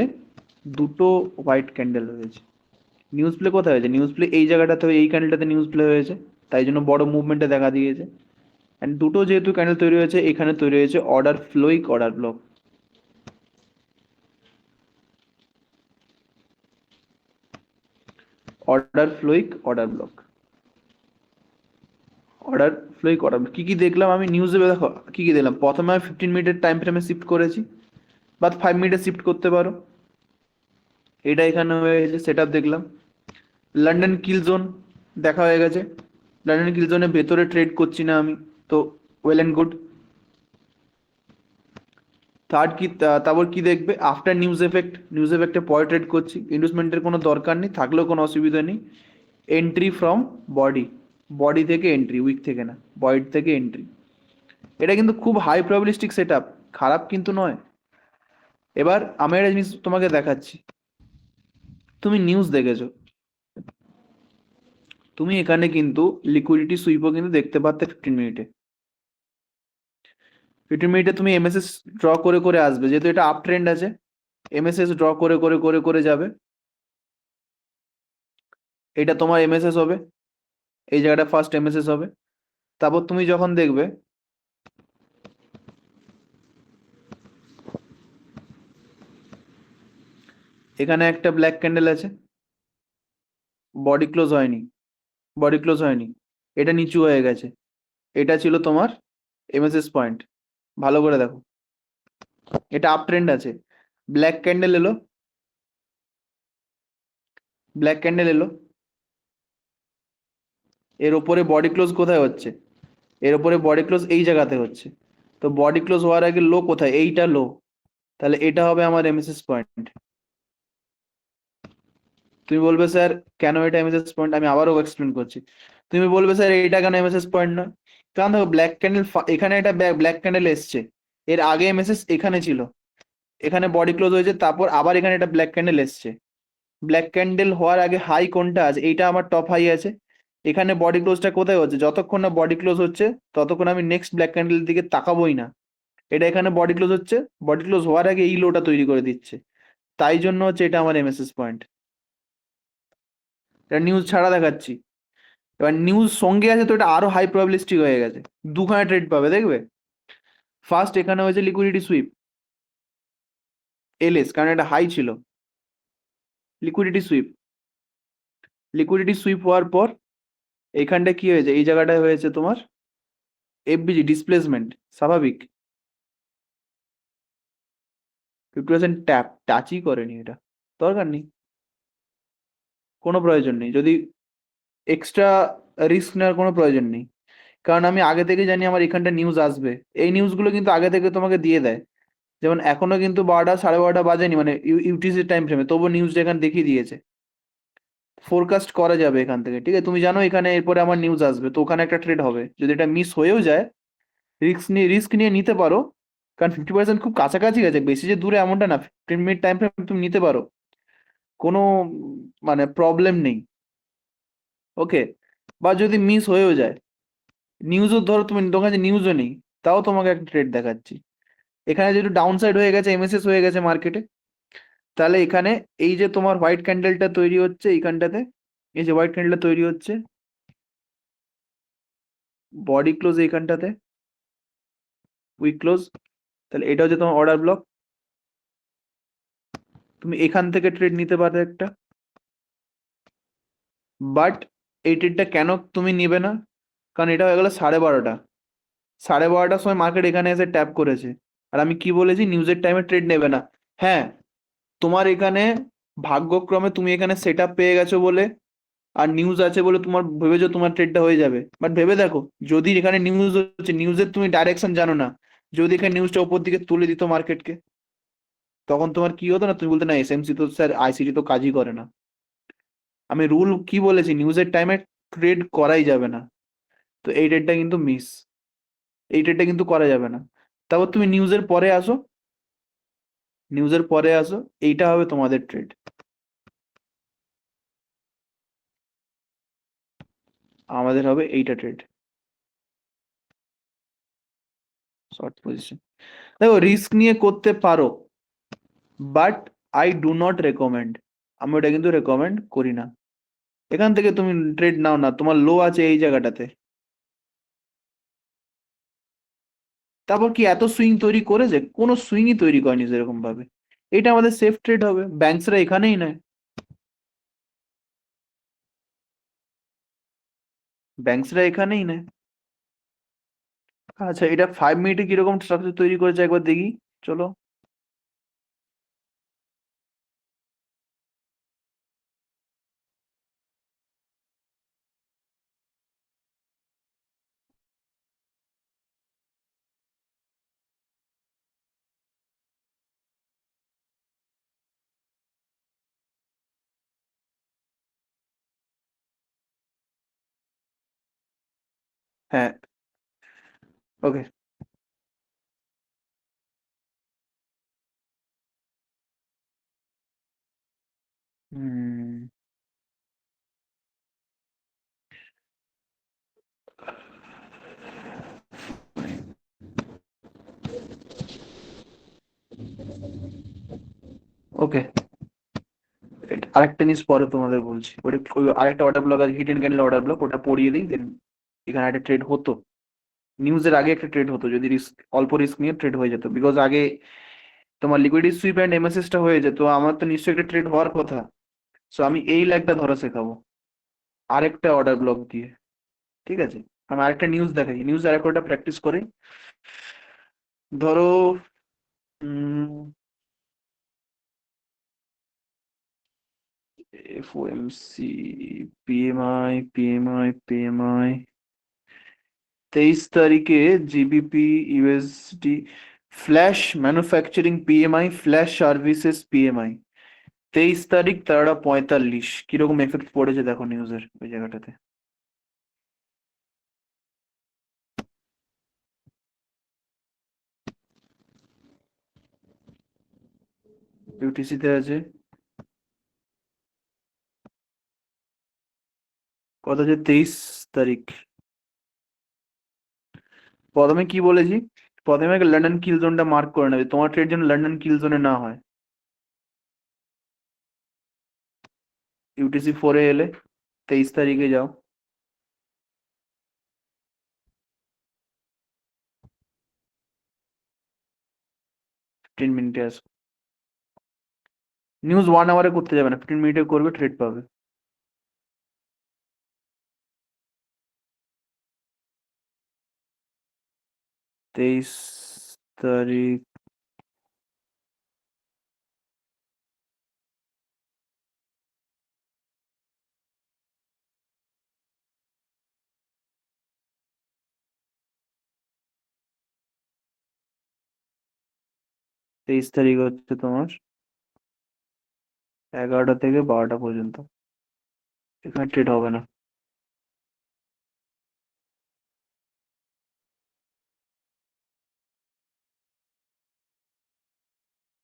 দুটো হোয়াইট ক্যান্ডেল হয়েছে। নিউজ প্লে কোথায় হয়েছে, নিউজ প্লে এই জায়গাটাতে, এই ক্যান্ডেলটাতে নিউজ প্লে হয়েছে, তাই জন্য বড় মুভমেন্টে দেখা দিয়েছে। অ্যান্ড দুটো যেহেতু ক্যান্ডেল তৈরি হয়েছে, এখানে তৈরি হয়েছে অর্ডার ফ্লোইক অর্ডার ব্লক। অর্ডার ফ্লোইক অর্ডার ব্লক, অর্ডার ফ্লোইক অর্ডার কি কি দেখলাম আমি নিউজে, দেখো কি কি দেখলাম। প্রথমে আমি 15 মিনিটের টাইম ফ্রেমে শিফট করেছি, বা 5 মিনিটে শিফট করতে পারো, এটা এখানে হয়ে গেছে, সেট আপ দেখলাম। লন্ডন কিল জোন দেখা হয়ে গেছে, লন্ডন কিল জোনের ভেতরে ট্রেড করছি না আমি, তো ওয়েল অ্যান্ড গুড। থার্ড কি, তারপর কি দেখবে, আফটার নিউজ এফেক্ট, নিউজ এফেক্টে পরে ট্রেড করছি, ইনভেস্টমেন্টের কোনো দরকার নেই, থাকলেও কোনো অসুবিধা নেই। এন্ট্রি ফ্রম বডি, বডি থেকে এন্ট্রি, উইক থেকে না, বডি থেকে এন্ট্রি। এটা কিন্তু খুব হাই প্রবাবিলিস্টিক সেট আপ, খারাপ কিন্তু নয়। এবার আমি একটা জিনিস তোমাকে দেখাচ্ছি, তুমি নিউজ দেখেছো, তুমি এখানে কিন্তু লিকুইডিটি সুইপও কিন্তু দেখতে পারতে 15 মিনিটে। 15 মিনিটে তুমি এমএসএস ড্র করে করে আসবে, যেহেতু এটা আপ ট্রেন্ড আছে, এমএসএস ড্র করে করে করে করে যাবে। এটা তোমার এমএসএস হবে, এই জায়গাটা ফার্স্ট এমএসএস হবে। তারপর তুমি যখন দেখবে এখানে একটা ব্ল্যাক ক্যান্ডেল আছে, বডি ক্লোজ হয়নি, বডি ক্লোজ হয়নি, এটা নিচু হয়ে গেছে, এটা ছিল তোমার এমএসএস পয়েন্ট। ভালো করে দেখো, এটা আপ ট্রেন্ড আছে, ব্ল্যাক ক্যান্ডেল এলো, ব্ল্যাক ক্যান্ডেল এলো, এর ওপরে বডি ক্লোজ কোথায় হচ্ছে, এর ওপরে বডি ক্লোজ এই জায়গাতে হচ্ছে। তো বডি ক্লোজ হওয়ার আগে লো কোথায়, এইটা লো, তাহলে এটা হবে আমার এমএসএস পয়েন্ট। তুমি বলবে স্যার কেন এটা এমএসএস পয়েন্ট, আমি আবারও এক্সপ্লেন করছি। তুমি বলবে স্যার এটা কেন এমএসএস পয়েন্ট না, কারণ দেখো ব্ল্যাক ক্যান্ডেল, এখানে এটা ব্ল্যাক ক্যান্ডেল এসছে, এর আগে এমএসএস এখানে ছিল, এখানে বডি ক্লোজ হয়েছে, তারপর আবার এখানে একটা ব্ল্যাক ক্যান্ডেল এসছে। ব্ল্যাক ক্যান্ডেল হওয়ার আগে হাই কোনটা আছে, এইটা আমার টপ হাই আছে, এখানে বডি ক্লোজটা কোথায় হচ্ছে, যতক্ষণ না বডি ক্লোজ হচ্ছে ততক্ষণ আমি নেক্সট ব্ল্যাক ক্যান্ডেলের দিকে তাকাবোই না। এটা এখানে বডি ক্লোজ হচ্ছে, বডি ক্লোজ হওয়ার আগে এই লোটা তৈরি করে দিচ্ছে, তাই জন্য হচ্ছে এটা আমার এমএসএস পয়েন্ট। এটা নিউজ ছাড়া দেখাচ্ছি। এবার নিউজ সঙ্গে আছে, তো এটা আরো হাই প্রবাবিলিস্টিক হয়ে গেছে, দুখানা ট্রেড পাবে দেখবে। ফার্স্ট এখানে হয়েছে লিকুইডিটি সুইপ, এলএস, কারণ এটা হাই ছিল, লিকুইডিটি সুইপ, লিকুইডিটি সুইপ হওয়ার পর এইখানটা কি হয়েছে, এই জায়গাটায় হয়েছে তোমার এফবিজি ডিসপ্লেসমেন্ট, স্বাভাবিক। 50% ট্যাপ, টাচই করেনি এটা, দরকার নেই, কোনো প্রয়োজন নেই, যদি এক্সট্রা রিস্ক নেওয়ার কোনো প্রয়োজন নেই, কারণ আমি আগে থেকে জানি আমার এখানটা নিউজ আসবে। এই নিউজগুলো কিন্তু আগে থেকে তোমাকে দিয়ে দেয়, যেমন এখনো কিন্তু 12টা 12:30 বাজেনি, মানে ইউটিসি টাইম ফ্রেমে, তবু নিউজটা এখানে দেখিয়ে দিয়েছে। ফোরকাস্ট করা যাবে এখান থেকে, ঠিক আছে, তুমি জানো এখানে এরপরে আমার নিউজ আসবে, তো ওখানে একটা ট্রেড হবে, যদি এটা মিস হয়েও যায় রিস্ক নিয়ে নিতে পারো, কারণ 50% খুব কাছাকাছি আছে, বেশি যে দূরে এমনটা না, 15 মিনিট টাইম ফ্রেম তুমি নিতে পারো, কোনো মানে প্রবলেম নেই। ওকে, বা যদি মিস হয়েও যায়, নিউজও ধরো তুমি, তোমার কাছে নিউজও নেই, তাও তোমাকে একটা ট্রেড দেখাচ্ছি। এখানে যেহেতু ডাউন সাইড হয়ে গেছে, এমএসএস হয়ে গেছে মার্কেটে, তাহলে এখানে এই যে তোমার হোয়াইট ক্যান্ডেলটা তৈরি হচ্ছে এইখানটাতে, এই যে হোয়াইট ক্যান্ডেলটা তৈরি হচ্ছে, বডি ক্লোজ এইখানটাতে, উইক ক্লোজ, তাহলে এটা হচ্ছে তোমার অর্ডার ব্লক। তুমি এখান থেকে ট্রেড নিতে পারো একটা, বাট এই ট্রেডটা কেন তুমি নিবে না, কারণ এটা হয়ে গেল 12:30, 12:30টার সময় মার্কেট এখানে এসে ট্যাপ করেছে, আর আমি কি বলেছি, নিউজের টাইমে ট্রেড নেবে না। হ্যাঁ, তোমার এখানে ভাগ্যক্রমে তুমি এখানে সেট আপ পেয়ে গেছো বলে, আর নিউজ আছে বলে তোমার ভেবেছো তোমার ট্রেডটা হয়ে যাবে, বাট ভেবে দেখো যদি এখানে নিউজ হচ্ছে, নিউজের তুমি ডাইরেকশন জানো না, যদি এখানে নিউজটা উপর দিকে তুলে দিত মার্কেটকে, তখন তোমার কি হতো না, তুমি বলতে না এসএমসি তো স্যার, আইসিটি তো কাজই করে না। আমি রুল কি বলেছি, নিউজের টাইমে ট্রেড করাই যাবে না, তো এই ট্রেডটা কিন্তু মিস, এই ট্রেডটা কিন্তু করা যাবে না। তারপর তুমি নিউজের পরে আসো, নিউজের পরে আসো, এইটা হবে তোমাদের ট্রেড। আমাদের হবে এইটা ট্রেড, শর্ট পজিশন। দেখো রিস্ক নিয়ে করতে পারো, but I do not recommend, আমি ওটা কিন্তু রেকমেন্ড করি না। এখান থেকে তুমি ট্রেড নাও না, তোমার লো আছে এই জায়গাটাতে, তারপর কি এত সুইং তৈরি করেছে? কোনো সুইংই তৈরি করেনি সেরকম ভাবে। এটা আমাদের সেফ ট্রেড হবে, ব্যাংকসরা এখানেই নেয়, ব্যাংকসরা এখানেই নেয়। আচ্ছা, এটা 5 মিনিটে কিরকম স্ট্রাকচার তৈরি করেছে একবার দেখি, চলো। হ্যাঁ, ওকে। হুম, ওকে। আরেকটা জিনিস পরে তোমাদের বলছি, ওটা আরেকটা অর্ডার ব্লক আছে, হিডেন ক্যান্ডেল অর্ডার ব্লক, ওটা পড়িয়ে দিই দেন। এখানে একটা ট্রেড হতো, নিউজের আগে একটা ট্রেড হতো, যদি রিস্ক, অল্প রিস্ক নিয়ে ট্রেড হয়ে যেত, বিকজ আগে তোমার লিকুইডিটি সুইপ অ্যান্ড এমএসএস টা হয়ে যেত, আমার তো নিশ্চয়ই একটা ট্রেড হওয়ার কথা। সো আমি এই ল্যাগটা ধরা শেখাবো আরেকটা অর্ডার ব্লক দিয়ে, ঠিক আছে? আমি আরেকটা নিউজ দেখাই, নিউজ আরেকটা প্র্যাকটিস করে। ধরো এফওএমসি, পিএমআই 23 তারিখে, GBP USD, flash manufacturing PMI, flash services PMI, 23 তারিখ 13:45, কিরকম এফেক্ট পড়েছে দেখো নিউজের ওই জায়গাটাতে। ইউটিসি তে আছে কত, আছে 23 তারিখ। প্রথমে কি বলেছি, প্রথমে আগে লন্ডন কিল জোনটা মার্ক করে নেবে, তোমার ট্রেড যেন লন্ডন কিল জোনে না হয়। ইউটিসি 4 এলে 23 তারিখে যাও, 15 মিনিটে আসো। নিউজ 1 আওয়ারে করতে যাবে না, 15 মিনিটে করবে, ট্রেড পাবে। 23 তারিখ, 23 তারিখ হচ্ছে তোমার 11টা থেকে 12টা পর্যন্ত, এখানে ট্রেড হবে না।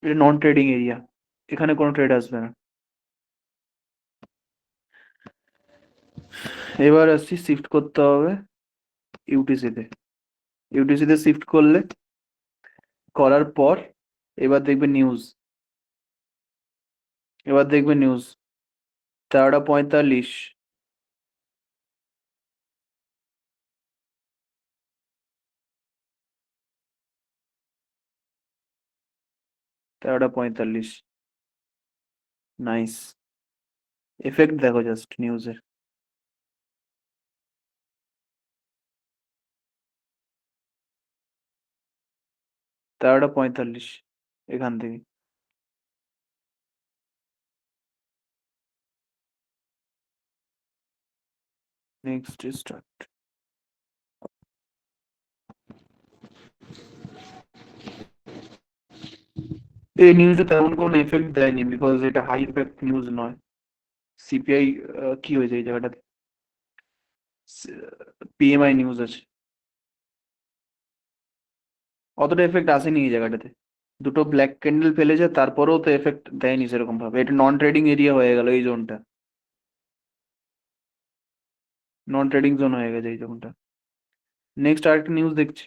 এটা নন ট্রেডিং এরিয়া, এখানে কোনো ট্রেড আসবে না। এবার আসছি, শিফট করতে হবে ইউটিসিতে। ইউটিসিতে শিফট করলে, করার পর এবার দেখবে নিউজ, এবার দেখবে নিউজ 13:45, 13:45, নাইস। এফেক্ট দেখো জাস্ট নিউজের, 13:45 এখান থেকে। Next start. এই নিউজে তেমন কোনো এফেক্ট দেয়নি, বিকজ এটা হাই ইফেক্ট নিউজ নয়। সিপিআই, কি হয়েছে এই জায়গাটাতে, পিএমআই নিউজ আছে, অতটা এফেক্ট আসেনি এই জায়গাটাতে। দুটো ব্ল্যাক ক্যান্ডেল ফেলেছে, তারপরেও তো এফেক্ট দেয়নি সেরকম ভাবে, এটা নন ট্রেডিং এরিয়া হয়ে গেল এই জোনটা। নন ট্রেডিং জোন হয়ে গেছে এই জোনটা। নেক্সট আরেকটা নিউজ দেখছি।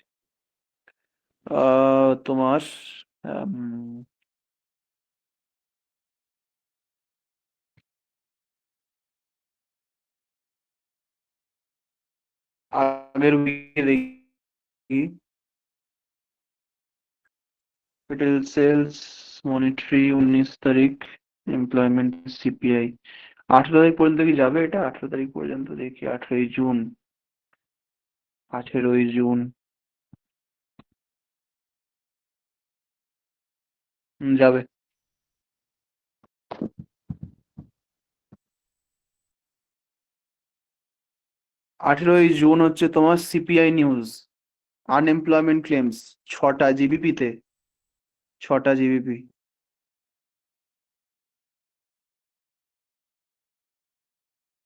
তোমার উম, আগের উইকে দেখি ক্যাপিটাল সেলস মনিটরি 19 তারিখ, এমপ্লয়মেন্ট সিপিআই 18 তারিখ পর্যন্ত কি যাবে এটা? 18 তারিখ পর্যন্ত দেখি, 18ই জুন, 18ই জুন। যাবে। 18ই জুন হচ্ছে তোমার সিপিআই নিউজ, আনএমপ্লয়মেন্ট ক্লেমস, 6টা জিবিপি তে, 6টা জিবিপি।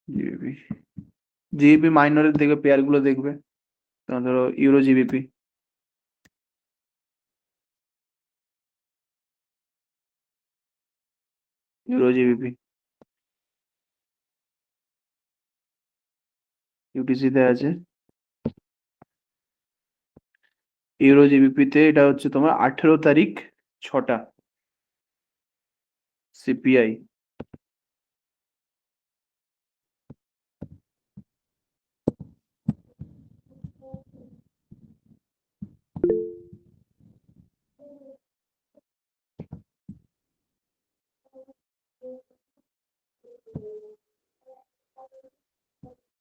জিবিপি, জিবিপি মাইনরের দেখবে, পেয়ার গুলো দেখবে, তোমার ধরো euro GBP, euro GBP, UTC তে আছে। ইউরো জিবিপি তে এটা হচ্ছে তোমার 18 তারিখ, 6টা, সিপিআই।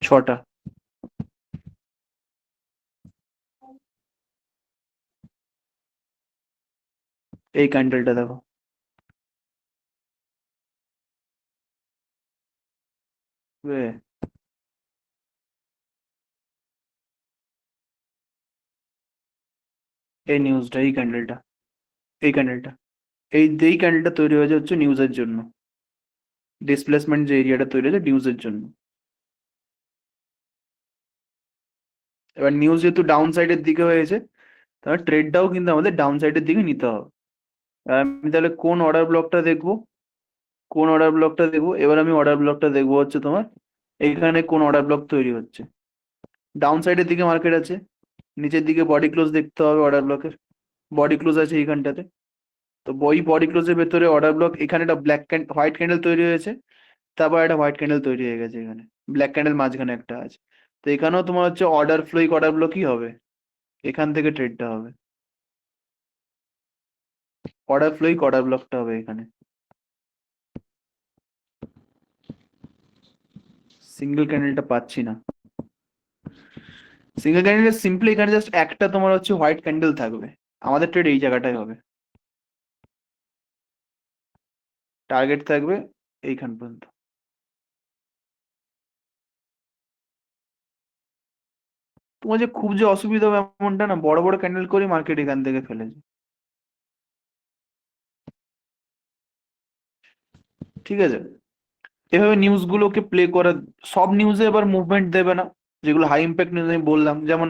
6টা। এই ক্যান্ডেলটা দেখো, বুঝলে? এই নিউজটা, এই ক্যান্ডেলটা, এই ক্যান্ডেলটা, এই ক্যান্ডেলটা তৈরি হয়েছে হচ্ছে নিউজের জন্য। ডিসপ্লেসমেন্ট যে এরিয়াটা তৈরি হয়েছে নিউজের জন্য। এবার নিউজ যেহেতু ডাউন সাইডের দিকে হয়েছে, তাহলে ট্রেডটাও কিন্তু আমাদের ডাউন সাইডের দিকে নিতে হবে। আর আমি তাহলে কোন অর্ডার ব্লকটা দেখবো? কোন অর্ডার ব্লকটা দেখবো? এবার আমি অর্ডার ব্লকটা দেখবো হচ্ছে তোমার এইখানে কোন অর্ডার ব্লক তৈরি হচ্ছে। ডাউন সাইডের দিকে মার্কেট আছে, নিচের দিকে বডি ক্লোজ দেখতে হবে অর্ডার ব্লকের। বডি ক্লোজ আছে এইখানটাতে। তো ওই বডি ক্লোজের ভেতরে অর্ডার ব্লক, এখানে একটা হোয়াইট ক্যান্ডেল তৈরি হয়েছে, তারপর একটা হোয়াইট ক্যান্ডেল তৈরি হয়ে গেছে এখানে, ব্ল্যাক ক্যান্ডেল মাঝখানে একটা আছে। তো এখানেও তোমার হচ্ছে অর্ডার ফ্লোইক অর্ডার ব্লকই হবে, এখান থেকে ট্রেডটা হবে। অর্ডার ফ্লোইক অর্ডার ব্লকটা হবে এখানে। সিঙ্গেল ক্যান্ডেলটা পাচ্ছি না। সিঙ্গেল ক্যান্ডেল সিম্পলি এখানে জাস্ট একটা তোমার হচ্ছে হোয়াইট ক্যান্ডেল থাকবে, আমাদের ট্রেড এই জায়গাটাই হবে। টার্গেট থাকবে এইখান পর্যন্ত। তোমার যে খুব যে অসুবিধা হবে এমনটা না, বড় বড় ক্যান্ডেল করে মার্কেট এখান থেকে ফেলেছে। ঠিক আছে, এভাবে নিউজ গুলোকে প্লে করা। সব নিউজে এবার মুভমেন্ট দেবে না, যেগুলো হাই ইম্প্যাক্ট নিউজ আমি বললাম, যেমন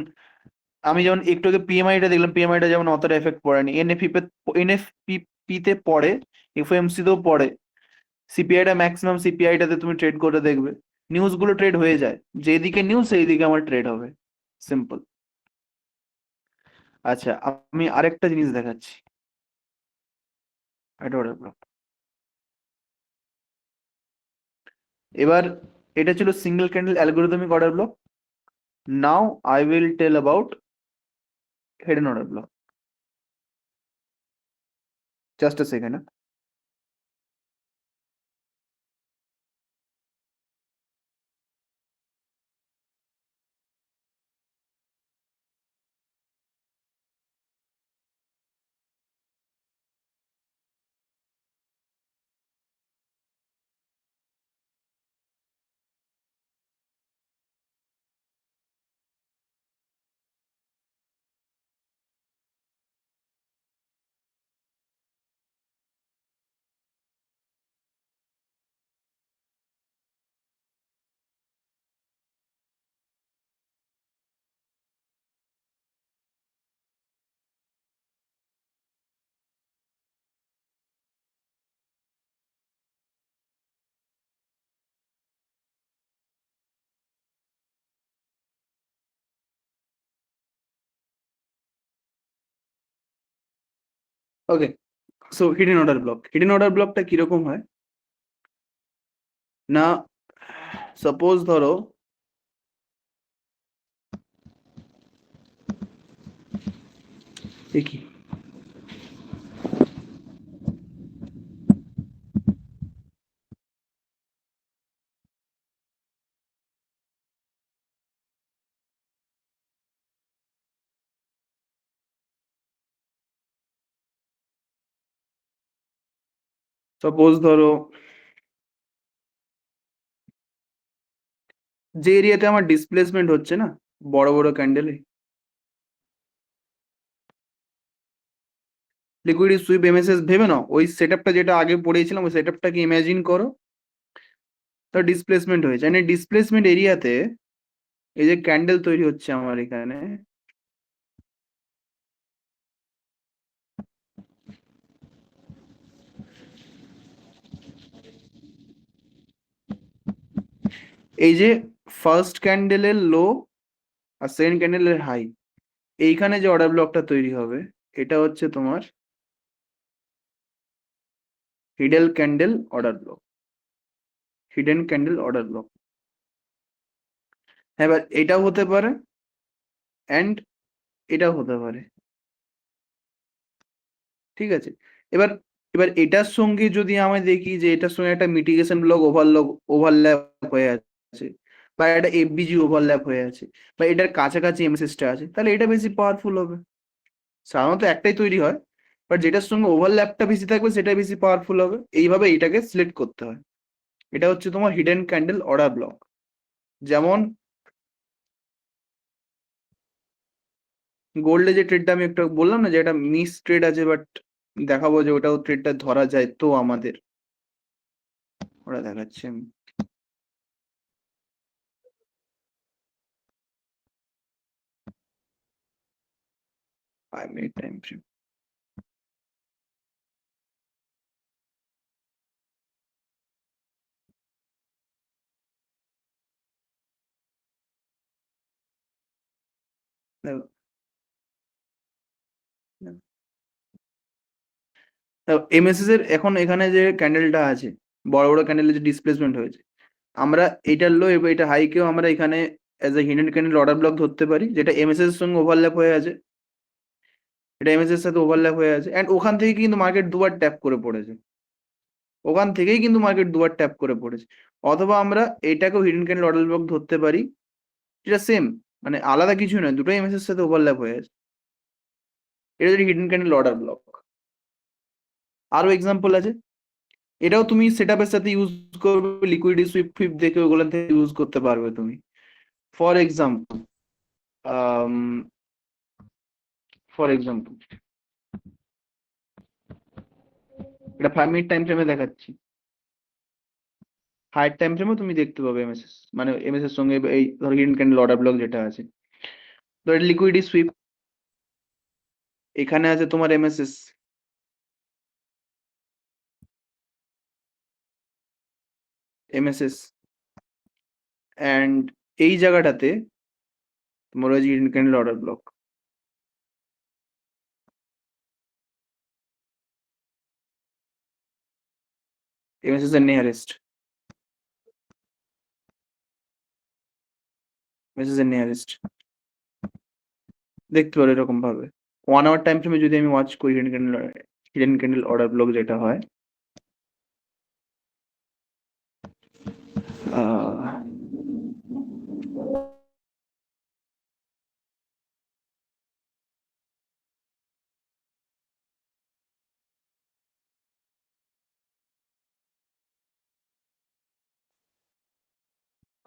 আমি যেমন একটু আগে পিএমআইটা দেখলাম, পিএমআইটা যেমন অতটা এফেক্ট পড়েনি, এনএফপি তে পড়ে, এফওএমসি তেও পড়ে। সিপিআইটা ম্যাক্সিমাম সিপিআইটাতে তুমি ট্রেড করে দেখবে, নিউজ গুলো ট্রেড হয়ে যায়, যেদিকে নিউজ সেই দিকে আমার ট্রেড হবে, সিম্পল। আচ্ছা, আমি আরেকটা জিনিস দেখাচ্ছি। এটা order block। এবার এটা ছিল single candle algorithmic order block. Now I will tell about hidden order block. Just a second. Okay, so hidden order ব্লকটা কিরকম হয় না, সাপোজ ধরো এ কি সাপোজ ধরো যে এরিয়াতে আমার ডিসপ্লেসমেন্ট হচ্ছে না বড় বড় ক্যান্ডেলে, লিকুইড সুইপ এমএসএস ভেবে নাও, ওই সেটআপটা যেটা আগে পড়েছিলাম ওই সেটআপটাকে ইমাজিন করো, তার ডিসপ্লেসমেন্ট হয়েছে, মানে ডিসপ্লেসমেন্ট এরিয়াতে এই যে ক্যান্ডেল তৈরি হচ্ছে আমার এখানে, এই যে ফার্স্ট ক্যান্ডেলের লো আর সেকেন্ড ক্যান্ডেলের হাই, এইখানে যে অর্ডার ব্লকটা তৈরি হবে এটা হচ্ছে তোমার hidden candle order block, hidden candle order block. হ্যাঁ, এবার এটাও হতে পারে অ্যান্ড এটাও হতে পারে, ঠিক আছে। এবার এবার এটার সঙ্গে যদি আমি দেখি যে এটার সঙ্গে একটা মিটিগেশন ব্লক ওভারল্যাপ হয়ে আছে, বা একটা এফবিজি ওভারল্যাপ হয়ে আছে, বা এটার কাছাকাছি এমএসএসটা আছে, তাহলে এটা বেশি পাওয়ারফুল হবে। সাধারণত একটাই তৈরি হয়, বাট যেটার সঙ্গে ওভারল্যাপটা বেশি থাকবে সেটা বেশি পাওয়ারফুল হবে, এইভাবে এটাকে সিলেক্ট করতে হয়। এটা হচ্ছে তোমার হিডেন ক্যান্ডেল অর্ডার ব্লক। যেমন গোল্ডে যে ট্রেডটা আমি একটা বললাম না যে একটা মিস ট্রেড আছে, বাট দেখাবো যে ওটাও ট্রেডটা ধরা যায় তো আমাদের, ওরা দেখাচ্ছে আমি 5 মিনিট টাইম ফ্রেম। এমএসএস এর এখন এখানে যে ক্যান্ডেলটা আছে, বড় বড় ক্যান্ডেলের যে ডিসপ্লেসমেন্ট হয়েছে, আমরা এটার লো এবং এটা হাইকেও আমরা এখানে as a hidden candle order block ধরতে পারি, যেটা এমএসএস এর সঙ্গে ওভারল্যাপ হয়ে আছে, এটা এমএসএস এর সাথে ওভারল্যাপ হয়ে আছে, এন্ড ওখান থেকে কিন্তু মার্কেট দুবার ট্যাপ করে পড়েছে, ওখান থেকেই কিন্তু মার্কেট দুবার ট্যাপ করে পড়েছে। অথবা আমরা এটাকেও হিডেন ক্যান্ডেল অর্ডার ব্লক ধরতে পারি, যেটা সেম, মানে আলাদা কিছু নয়, দুটোই এমএসএস এর সাথে ওভারল্যাপ হয়ে আছে, এটা যদি হিডেন ক্যান্ডেল অর্ডার ব্লক। আরো এক্সাম্পল আছে, এটাও তুমি সেটআপের সাথে ইউজ করবে, লিকুইডিটি সুইপ ফিপ দেখে ওগুলো থেকে ইউজ করতে পারবে তুমি। ফর এক্সাম্পল, ফর এক্সাম্পল এটা 5 মিনিট টাইম ফ্রেমে দেখাচ্ছি, হাইট টাইম ফ্রেমও তুমি দেখতে পাবে এমএসএস, মানে এমএসএস সঙ্গে এই ধরো হিডেন ক্যান্ডেল অর্ডার ব্লক যেটা আছে, তো এটা লিকুইডিটি সুইপ, এখানে আছে তোমার এমএসএস, এমএসএস অ্যান্ড এই জায়গাটাতে তোমার রয়েছে hidden candle order block, MSS এর নিয়ারেস্ট, এমএসএস এর নিয়ারেস্ট দেখতে পারো এরকম ভাবে। 1 আওয়ার টাইম ফ্রেমে যদি আমি ওয়াচ করি হিডেন ক্যান্ডেল অর্ডার ব্লক যেটা হয়,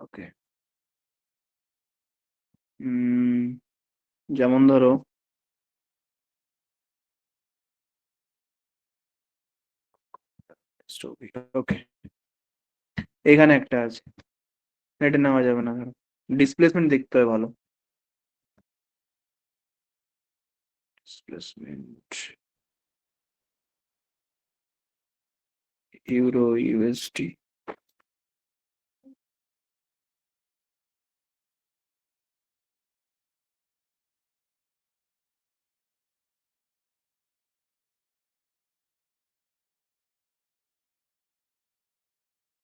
ওকে, যেমন ধরো ওকে, এখানে একটা আছে, এটা নেওয়া যাবে না, ধরো ডিসপ্লেসমেন্ট দেখতে হয় ভালো, ডিসপ্লেসমেন্ট ইউরো ইউএসডি,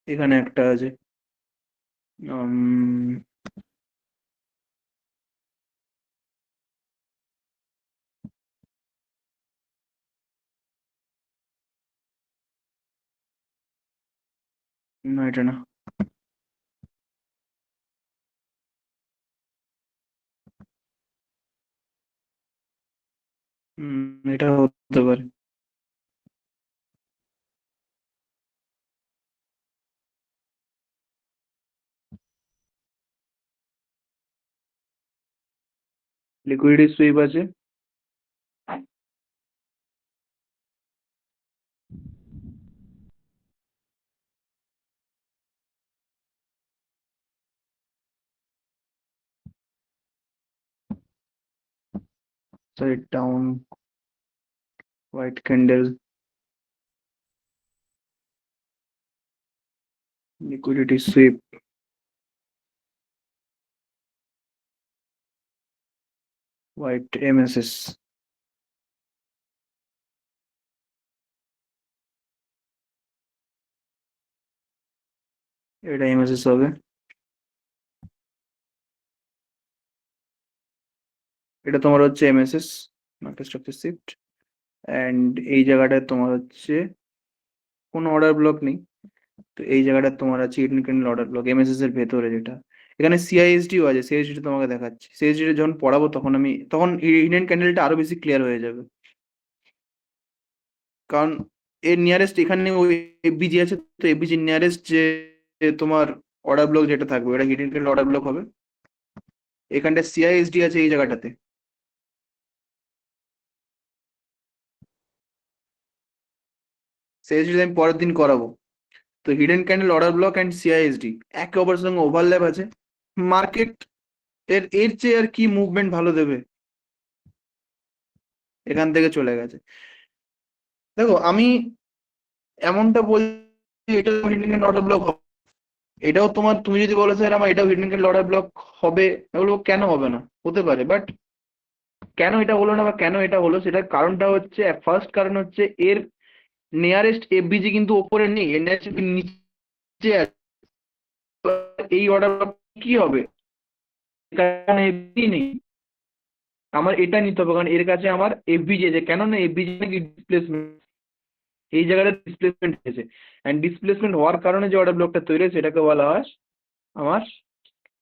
এখানে একটা আছে। উম, না এটা না। এটা হতে পারে। লিকুইডিটি সুইপ আছে। Side down, white candle, liquidity sweep, white MSS. এটা এমএসএস হবে। এটা তোমার হচ্ছে MSS, market structure shift. And এই জায়গাটায় তোমার হচ্ছে কোনো অর্ডার ব্লক নেই। তো এই জায়গাটা তোমার আছে hidden candle order block MSS এর ভেতরে, যেটা এখানে সিআইএসডিও আছে। সিআইএসডি তোমাকে দেখাচ্ছি। সিআইএসডি যখন পড়াবো তখন তখন হিডেন ক্যান্ডেলটা আরো বেশি ক্লিয়ার হয়ে যাবে। কারণ এর নিয়ারেস্ট এখানে ওই এফবিজি আছে, তো এফবিজির নিয়ারেস্ট যে তোমার অর্ডার ব্লক যেটা থাকবে ওটা হিডেন ক্যান্ডেল অর্ডার ব্লক হবে। এখানটা সিআইএসডি আছে এই জায়গাটাতে। সিআইএসডি আমি পরের দিন করাবো। তো hidden candle order block and CISD একে অপরের সঙ্গে ওভারল্যাপ আছে। মার্কেট এর চেয়ে আর কি মুভমেন্ট ভালো দেবে? এখান থেকে চলে গেছে। দেখো আমি এমনটা বলছি এটা হিডেন ক্যান্ডেল অর্ডার ব্লক হবে। এটাও তোমার, তুমি যদি বলো স্যার আমার এটাও হিডেন ক্যান্ডেল অর্ডার ব্লক হবে, আমি বলবো কেন হবে না, হতে পারে। বাট কেন এটা হলো না বা কেন এটা হলো সেটার কারণটা হচ্ছে, ফার্স্ট কারণ হচ্ছে এর নিয়ারেস্ট এফবিজি কিন্তু ওপরে নেই, এর নিয়ারেস্ট নিচে আছে। এই অর্ডার কি হবে? কারণ এফবি নেই, আমার এটা নিতে হবে, কারণ এর কাছে আমার এফবিজি আছে। কেন না এফবিজি নাকি ডিসপ্লেসমেন্ট, এই জায়গাটা ডিসপ্লেসমেন্ট হয়েছে। অ্যান্ড ডিসপ্লেসমেন্ট হওয়ার কারণে যে অর্ডার ব্লকটা তৈরি হয়েছে সেটাকে বলা হয় আমার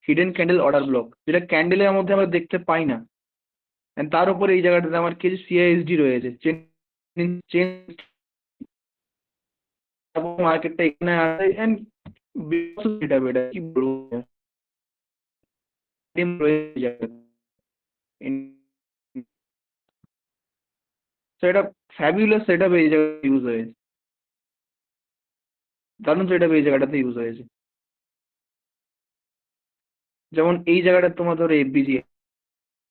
হিডেন ক্যান্ডেল অর্ডার ব্লক, যেটা ক্যান্ডেলের মধ্যে আমরা দেখতে পাই না। And তার উপরে এই জায়গাটাতে আমার কিছু সিআইএসডি রয়েছে, চেন চেন মার্কেটটা এখানে আছে। এন্ড এটা বেটা কি বলবো, সেটা ফ্যাবুলাস সেটআপ এই জায়গায় ইউজ হয়েছে, দারুণ সেটআপ এই জায়গাটাতে ইউজ হয়েছে। যেমন এই জায়গাটা তোমার ধরো এফবিজি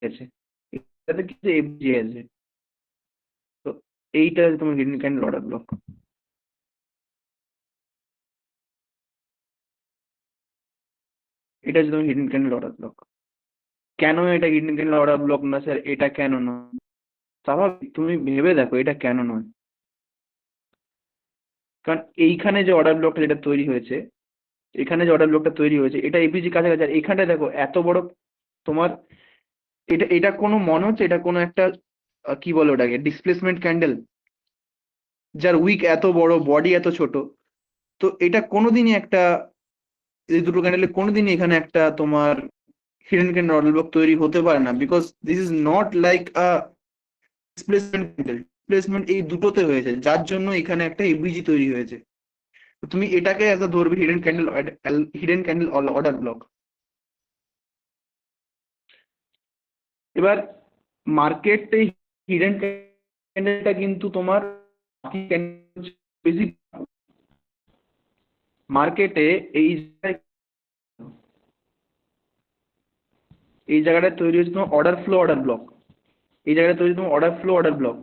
আছে, এটাতে কিছু এফবিজি আছে। তো এইটা তোমার হিডেন ক্যান্ডেল অর্ডার ব্লক। এটা হচ্ছে তোমার হিডেন ক্যান্ডেল অর্ডার ব্লক। কেন এটা হিডেন ক্যান্ডেল অর্ডার ব্লক না স্যার, এটা কেন না? স্বাভাবিক, তুমি ভেবে দেখো এটা কেন নয়। কারণ এইখানে যে অর্ডার ব্লকটা যেটা তৈরি হয়েছে, এখানে যে অর্ডার ব্লকটা তৈরি হয়েছে এটা এপিজি কাছাকাছি। আর এখানটা দেখো এত বড় তোমার, এটা এটা কোনো মনে হচ্ছে এটা কোনো একটা কি বলে ওটাকে, ডিসপ্লেসমেন্ট ক্যান্ডেল, যার উইক এত বড়, বডি এত ছোট। তো এটা কোনোদিনই একটা, এই দুটো ক্যান্ডেলে কোনোদিনই এখানে একটা তোমার হিডেন ক্যান্ডেল অর্ডার ব্লক তৈরি হতে পারে না। Because this is not like a displacement candle. Displacement এই দুটোতে হয়েছে, যার জন্য এখানে একটা এবিজি তৈরি হয়েছে। তো তুমি এটাকে এজ ধরবে hidden candle, hidden candle order block. এবার মার্কেটে হিডেন ক্যান্ডেলটা কিন্তু তোমার বেশি মার্কেটে এই এই জায়গাটা তৈরি হচ্ছে তোমার অর্ডার ফ্লো অর্ডার ব্লক। এই জায়গাটা তৈরি তোমার order flow order block.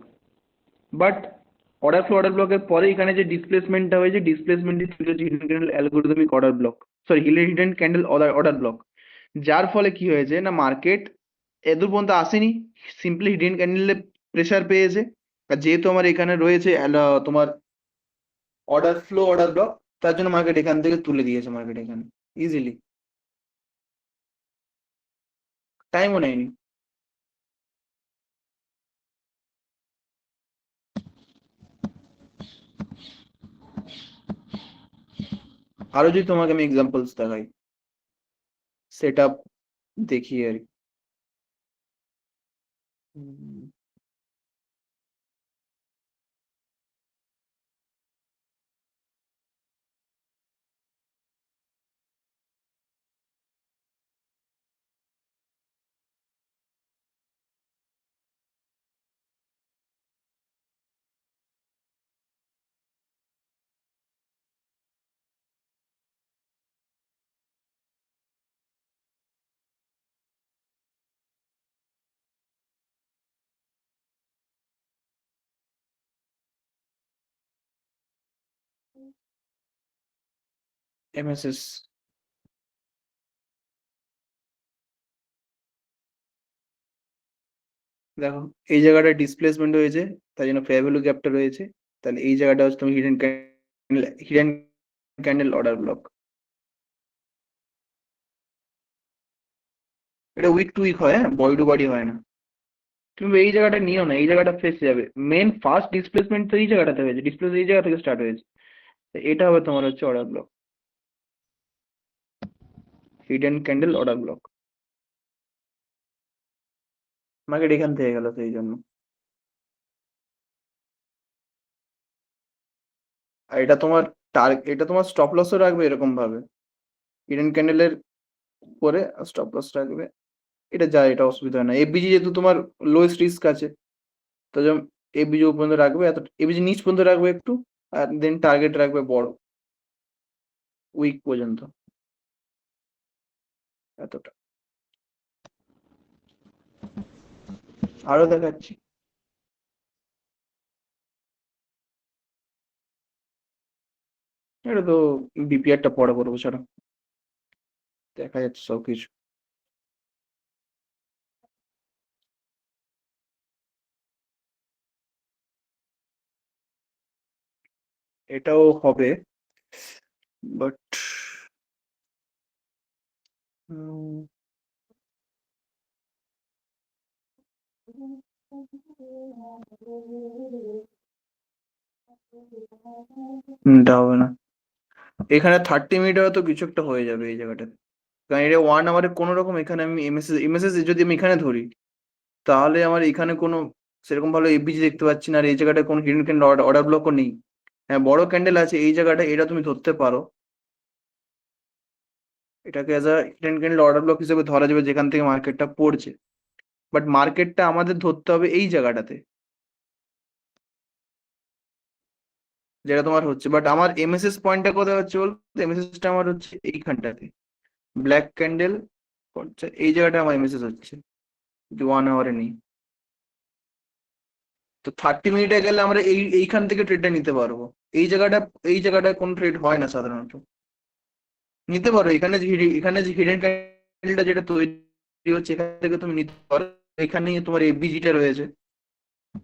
But order flow order ব্লকের পরে এখানে যে ডিসপ্লেসমেন্টটা হয়েছে, ডিসপ্লেসমেন্টটি তৈরি হচ্ছে hidden candle algorithmic order block, sorry hidden candle order block. যার ফলে কি হয়েছে না, মার্কেট এদূর পর্যন্ত আসেনি, সিম্পলি হিডেন ক্যান্ডেলে প্রেসার পেয়েছে। আর যেহেতু আমার এখানে রয়েছে তোমার অর্ডার ফ্লো অর্ডার ব্লক, তার জন্য মার্কেট এখান থেকে তুলে দিয়েছে, মার্কেট এখানে ইজিলি, টাইমও নেয়নি। আরো যদি তোমাকে আমি এক্সাম্পলস দেখাই, সেট আপ দেখি আর কি। এমএসএস, দেখো এই জায়গাটা ডিসপ্লেসমেন্ট হয়েছে, তাই জন্য ফেয়ার ভ্যালু গ্যাপটা রয়েছে। তাহলে এই জায়গাটা হচ্ছে তুমি hidden candle, hidden candle order block. এটা উইক টু উইক হয়, হ্যাঁ, বডি টু বডি হয় না। তুমি এই জায়গাটা নিও না, এই জায়গাটা ফেসে যাবে। মেন ফার্স্ট ডিসপ্লেসমেন্ট তো এই জায়গাটাতে হয়েছে, ডিসপ্লেস এই জায়গা থেকে স্টার্ট হয়েছে। তো এটা হবে তোমার হচ্ছে order block, hidden candle order block. Market এখান থেকে গেল সেই জন্য। আর এটা তোমার এটা তোমার স্টপ লসও রাখবে এরকম ভাবে, হিডেন ক্যান্ডেলের উপরে স্টপ লস রাখবে। এটা যায়, এটা অসুবিধা হয় না। এফবিজি যেহেতু তোমার লোয়েস্ট রিস্ক আছে, তো যেমন এফবিজি পর্যন্ত রাখবে, এত এফবিজি নিচ পর্যন্ত রাখবে একটু, আর দেন টার্গেট রাখবে বড়, উইক পর্যন্ত, এতটা। আরো দেখাচ্ছি। এটা তো বিপিআরটা পরে করবো, ছাড়া দেখা যাচ্ছে সবকিছু। এটাও হবে, বাট এটা হবে না। এখানে 30 মিনিট হয়তো কিছু একটা হয়ে যাবে এই জায়গাটাতে, কারণ এটা 1 আওয়ারে কোনো রকম, এখানে আমি এমএসএস যদি আমি এখানে ধরি, তাহলে আমার এখানে কোনো সেরকম ভালো এফবিজি দেখতে পাচ্ছি না, আর এই জায়গাটায় কোনো হিডেন ক্যান্ডেল অর্ডার ব্লকও নেই। হ্যাঁ, বড় ক্যান্ডেল আছে এই জায়গাটা, এটা তুমি ধরতে পারো। এটাকে as a hidden candle order block হিসেবে ধরা যাবে যেখান থেকে মার্কেটটা পড়ছে। বাট মার্কেটটা আমাদের ধরতে হবে এই জায়গাটাতে, যেটা তোমার হচ্ছে। বাট আমার এমএসএস পয়েন্টটা কোথায় হচ্ছে বলতে, এমএসএসটা আমার হচ্ছে এইখানটাতে, ব্ল্যাক ক্যান্ডেল করছে এই জায়গাটা আমার এমএসএস হচ্ছে, 1 আওয়ারে নেই। তো 30 মিনিটে গেলে আমরা এইখান থেকে ট্রেডটা নিতে পারবো। এই জায়গাটা, এই জায়গাটায় কোনো ট্রেড হয় না সাধারণত। নিতে পারো এখানে যে এখানে যে হিডেন ক্যান্ডেলটা যেটা তৈরি হচ্ছে, এখান থেকে তুমি নিতে পারো। এখানে তোমার এফবিজিটা রয়েছে,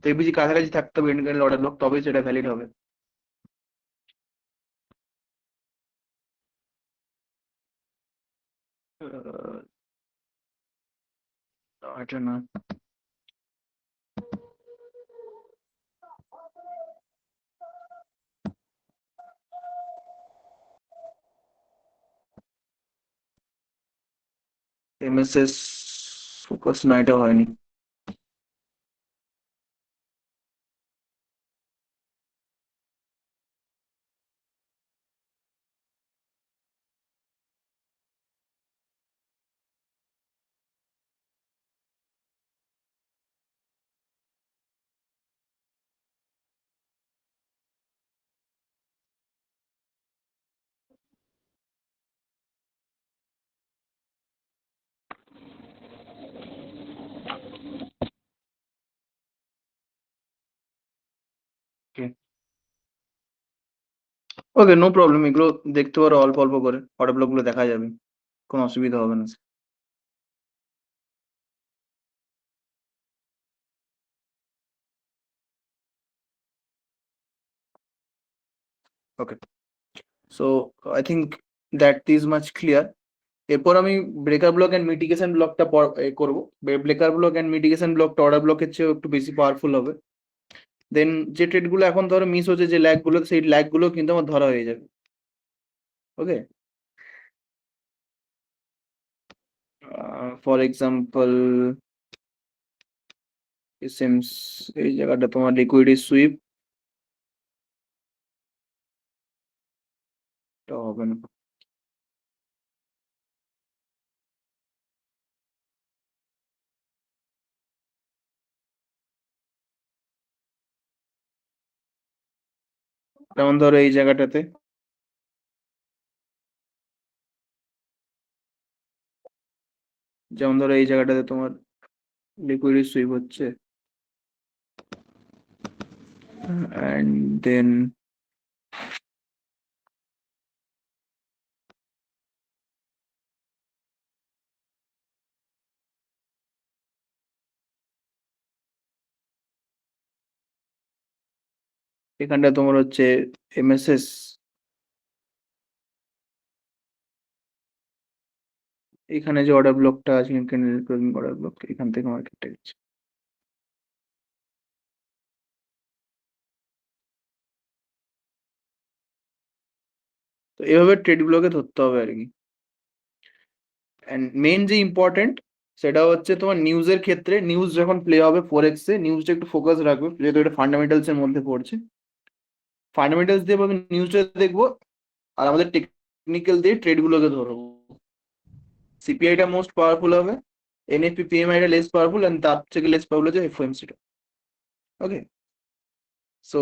তো এফবিজি কাছাকাছি থাকতে হবে হিডেন ক্যান্ডেল অর্ডার ব্লক, তবেই সেটা ভ্যালিড হবে। আহ, এটা না, এমএসএস ফোকাস না, এটা হয়নি। ওকে, নো প্রবলেম, এগুলো দেখতে পারো অল্প অল্প করে, অর্ডার ব্লক গুলো দেখা যাবে, কোনো অসুবিধা হবে না। Okay. So I think that is much clear. এরপর আমি ব্রেকার ব্লক অ্যান্ড মিটিগেশন ব্লকটা করবো। ব্রেকার ব্লক অ্যান্ড মিটিগেশন ব্লকটা অর্ডার ব্লকের চেয়ে একটু বেশি পাওয়ারফুল হবে। দেন যে ট্রেডগুলো এখন ধরো মিস হচ্ছে, যে ল্যাগ গুলো, সেই ল্যাগ গুলো কিন্তু আমার ধরা হয়ে যাবে। ওকে, ফর এক্সাম্পল সিমস, এই জায়গাটা তোমার লিকুইড সুইপ হবে না। যেমন ধরো এই জায়গাটাতে, তোমার লিকুইড সুইপ হচ্ছে, অ্যান্ড দেন এখানটা তোমার হচ্ছে এমএসএস, এখানে যে অর্ডার ব্লকটা আছে, এখানে অর্ডার ব্লক, এখান থেকে মার্কেটটা গেছে। তো এভাবে ট্রেড গুলোকে ধরতে হবে আর কি। অ্যান্ড মেইন যে ইম্পর্টেন্ট, সেটা হচ্ছে তোমার নিউজের ক্ষেত্রে, নিউজ যখন প্লে হবে ফোরেক্সে, নিউজটা একটু ফোকাস রাখবে, যেহেতু এটা ফান্ডামেন্টালস এর মধ্যে পড়ছে। ফান্ডামেন্টালস দিয়ে আমি নিউজটা দেখবো, আর আমাদের টেকনিক্যাল দিয়ে ট্রেড গুলোকে ধরবো। সিপিআইটা মোস্ট পাওয়ারফুল হবে, এনএফপি পিএমআইটা লেস পাওয়ারফুল, এন্ড তার থেকে লেস পাওয়ারফুল হচ্ছে এফওএমসিটা। ওকে, সো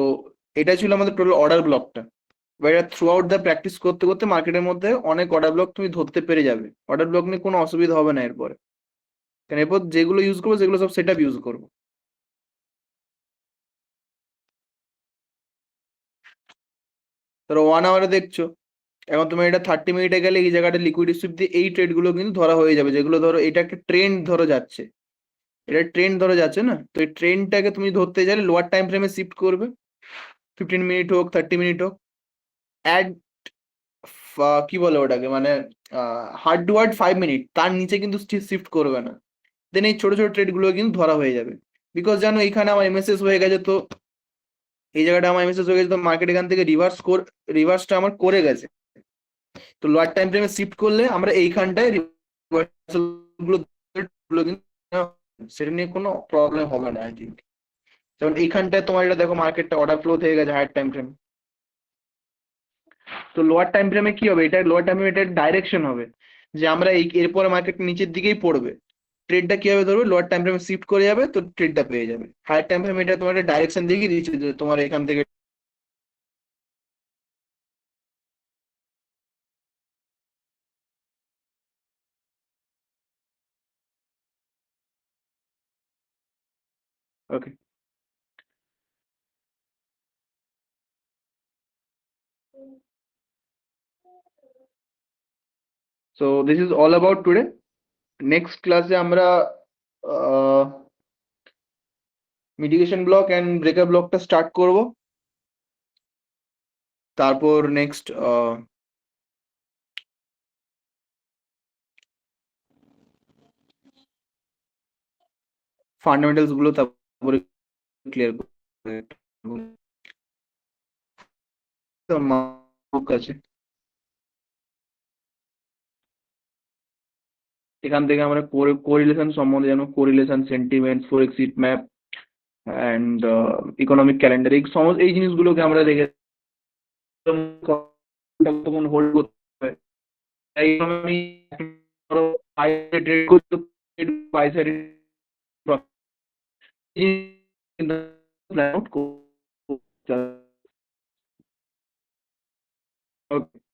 এটা ছিল আমাদের টোটাল অর্ডার ব্লকটা। এবার থ্রু আউট দ্য প্র্যাকটিস করতে করতে মার্কেটের মধ্যে অনেক অর্ডার ব্লক তুমি ধরতে পেরে যাবে। অর্ডার ব্লক নিয়ে কোনো অসুবিধা হবে না এরপরে, কারণ এরপর যেগুলো ইউজ করবো সেগুলো সব সেট আপ ইউজ করবো। ধরো 1 আওয়ারে দেখছো, এখন তুমি এটা 30 মিনিটে গেলে এই জায়গাটা লিকুইড সুইপ দিয়ে এই ট্রেড গুলো কিন্তু ধরা হয়ে যাবে, যেগুলো ধরো এটা একটা ট্রেন্ড ধরো যাচ্ছে, এটা ট্রেন্ড ধরো যাচ্ছে না, তো এই ট্রেন্ডটাকে তুমি ধরতে গেলে লোয়ার টাইম ফ্রেমে শিফট করবে, 15 মিনিট হোক 30 মিনিট হোক, অ্যাড কি বলে ওটাকে, মানে হার্ড টু হার্ড 5 মিনিট, তার নিচে কিন্তু শিফট করবে না। দেন এই ছোট ছোট ট্রেড গুলো কিন্তু ধরা হয়ে যাবে। বিকজ জানো এখানে আমার এমএসএস হয়ে গেছে, তো এই জায়গাটা আমার এমএসএস হয়ে গেছে, তো মার্কেট এখান থেকে রিভার্সটা আমার করে গেছে। তো লোয়ার টাইম ফ্রেমে শিফট করলে আমরা এইখানটায় reversal গুলো কিন্তু সেটা নিয়ে কোনো প্রবলেম হবে না আই থিঙ্ক। যেমন এইখানটায় তোমার এটা দেখো, মার্কেটটা অর্ডার ফ্লো হয়ে গেছে হায়ার টাইম ফ্রেম। তো লোয়ার টাইম ফ্রেমে কি হবে, এটা লোয়ার টাইম ফ্রেমে এটা ডাইরেকশন হবে, যে আমরা এই এরপরে মার্কেট নিচের দিকেই পড়বে। ট্রেডটা কিভাবে ধরবে, লোয়ার টাইম ফ্রেমে শিফট করে যাবে, তো ট্রেডটা পেয়ে যাবে। হায়ার টাইম ফ্রেমে এটা তোমার ডাইরেকশন দিকেই দিচ্ছে, যে তোমার এখান থেকে। Okay, so this is all about today. Next ক্লাসে আমরা মিটিগেশন ব্লক অ্যান্ড ব্রেকার ব্লকটা স্টার্ট করব। তারপর নেক্সট ফান্ডামেন্টালস গুলো তারপরে ক্লিয়ার আছে। এখান থেকে আমরা কোরিলেশন সম্বন্ধে জানবো, correlation, sentiment, forex hit map, and economic calendar, এই সমস্ত এই জিনিসগুলোকে আমরা দেখে তখন হোল্ড করতে হবে। তাই আমি ট্রেড করতে বাই সাইড প্ল্যান আউট করতে হবে।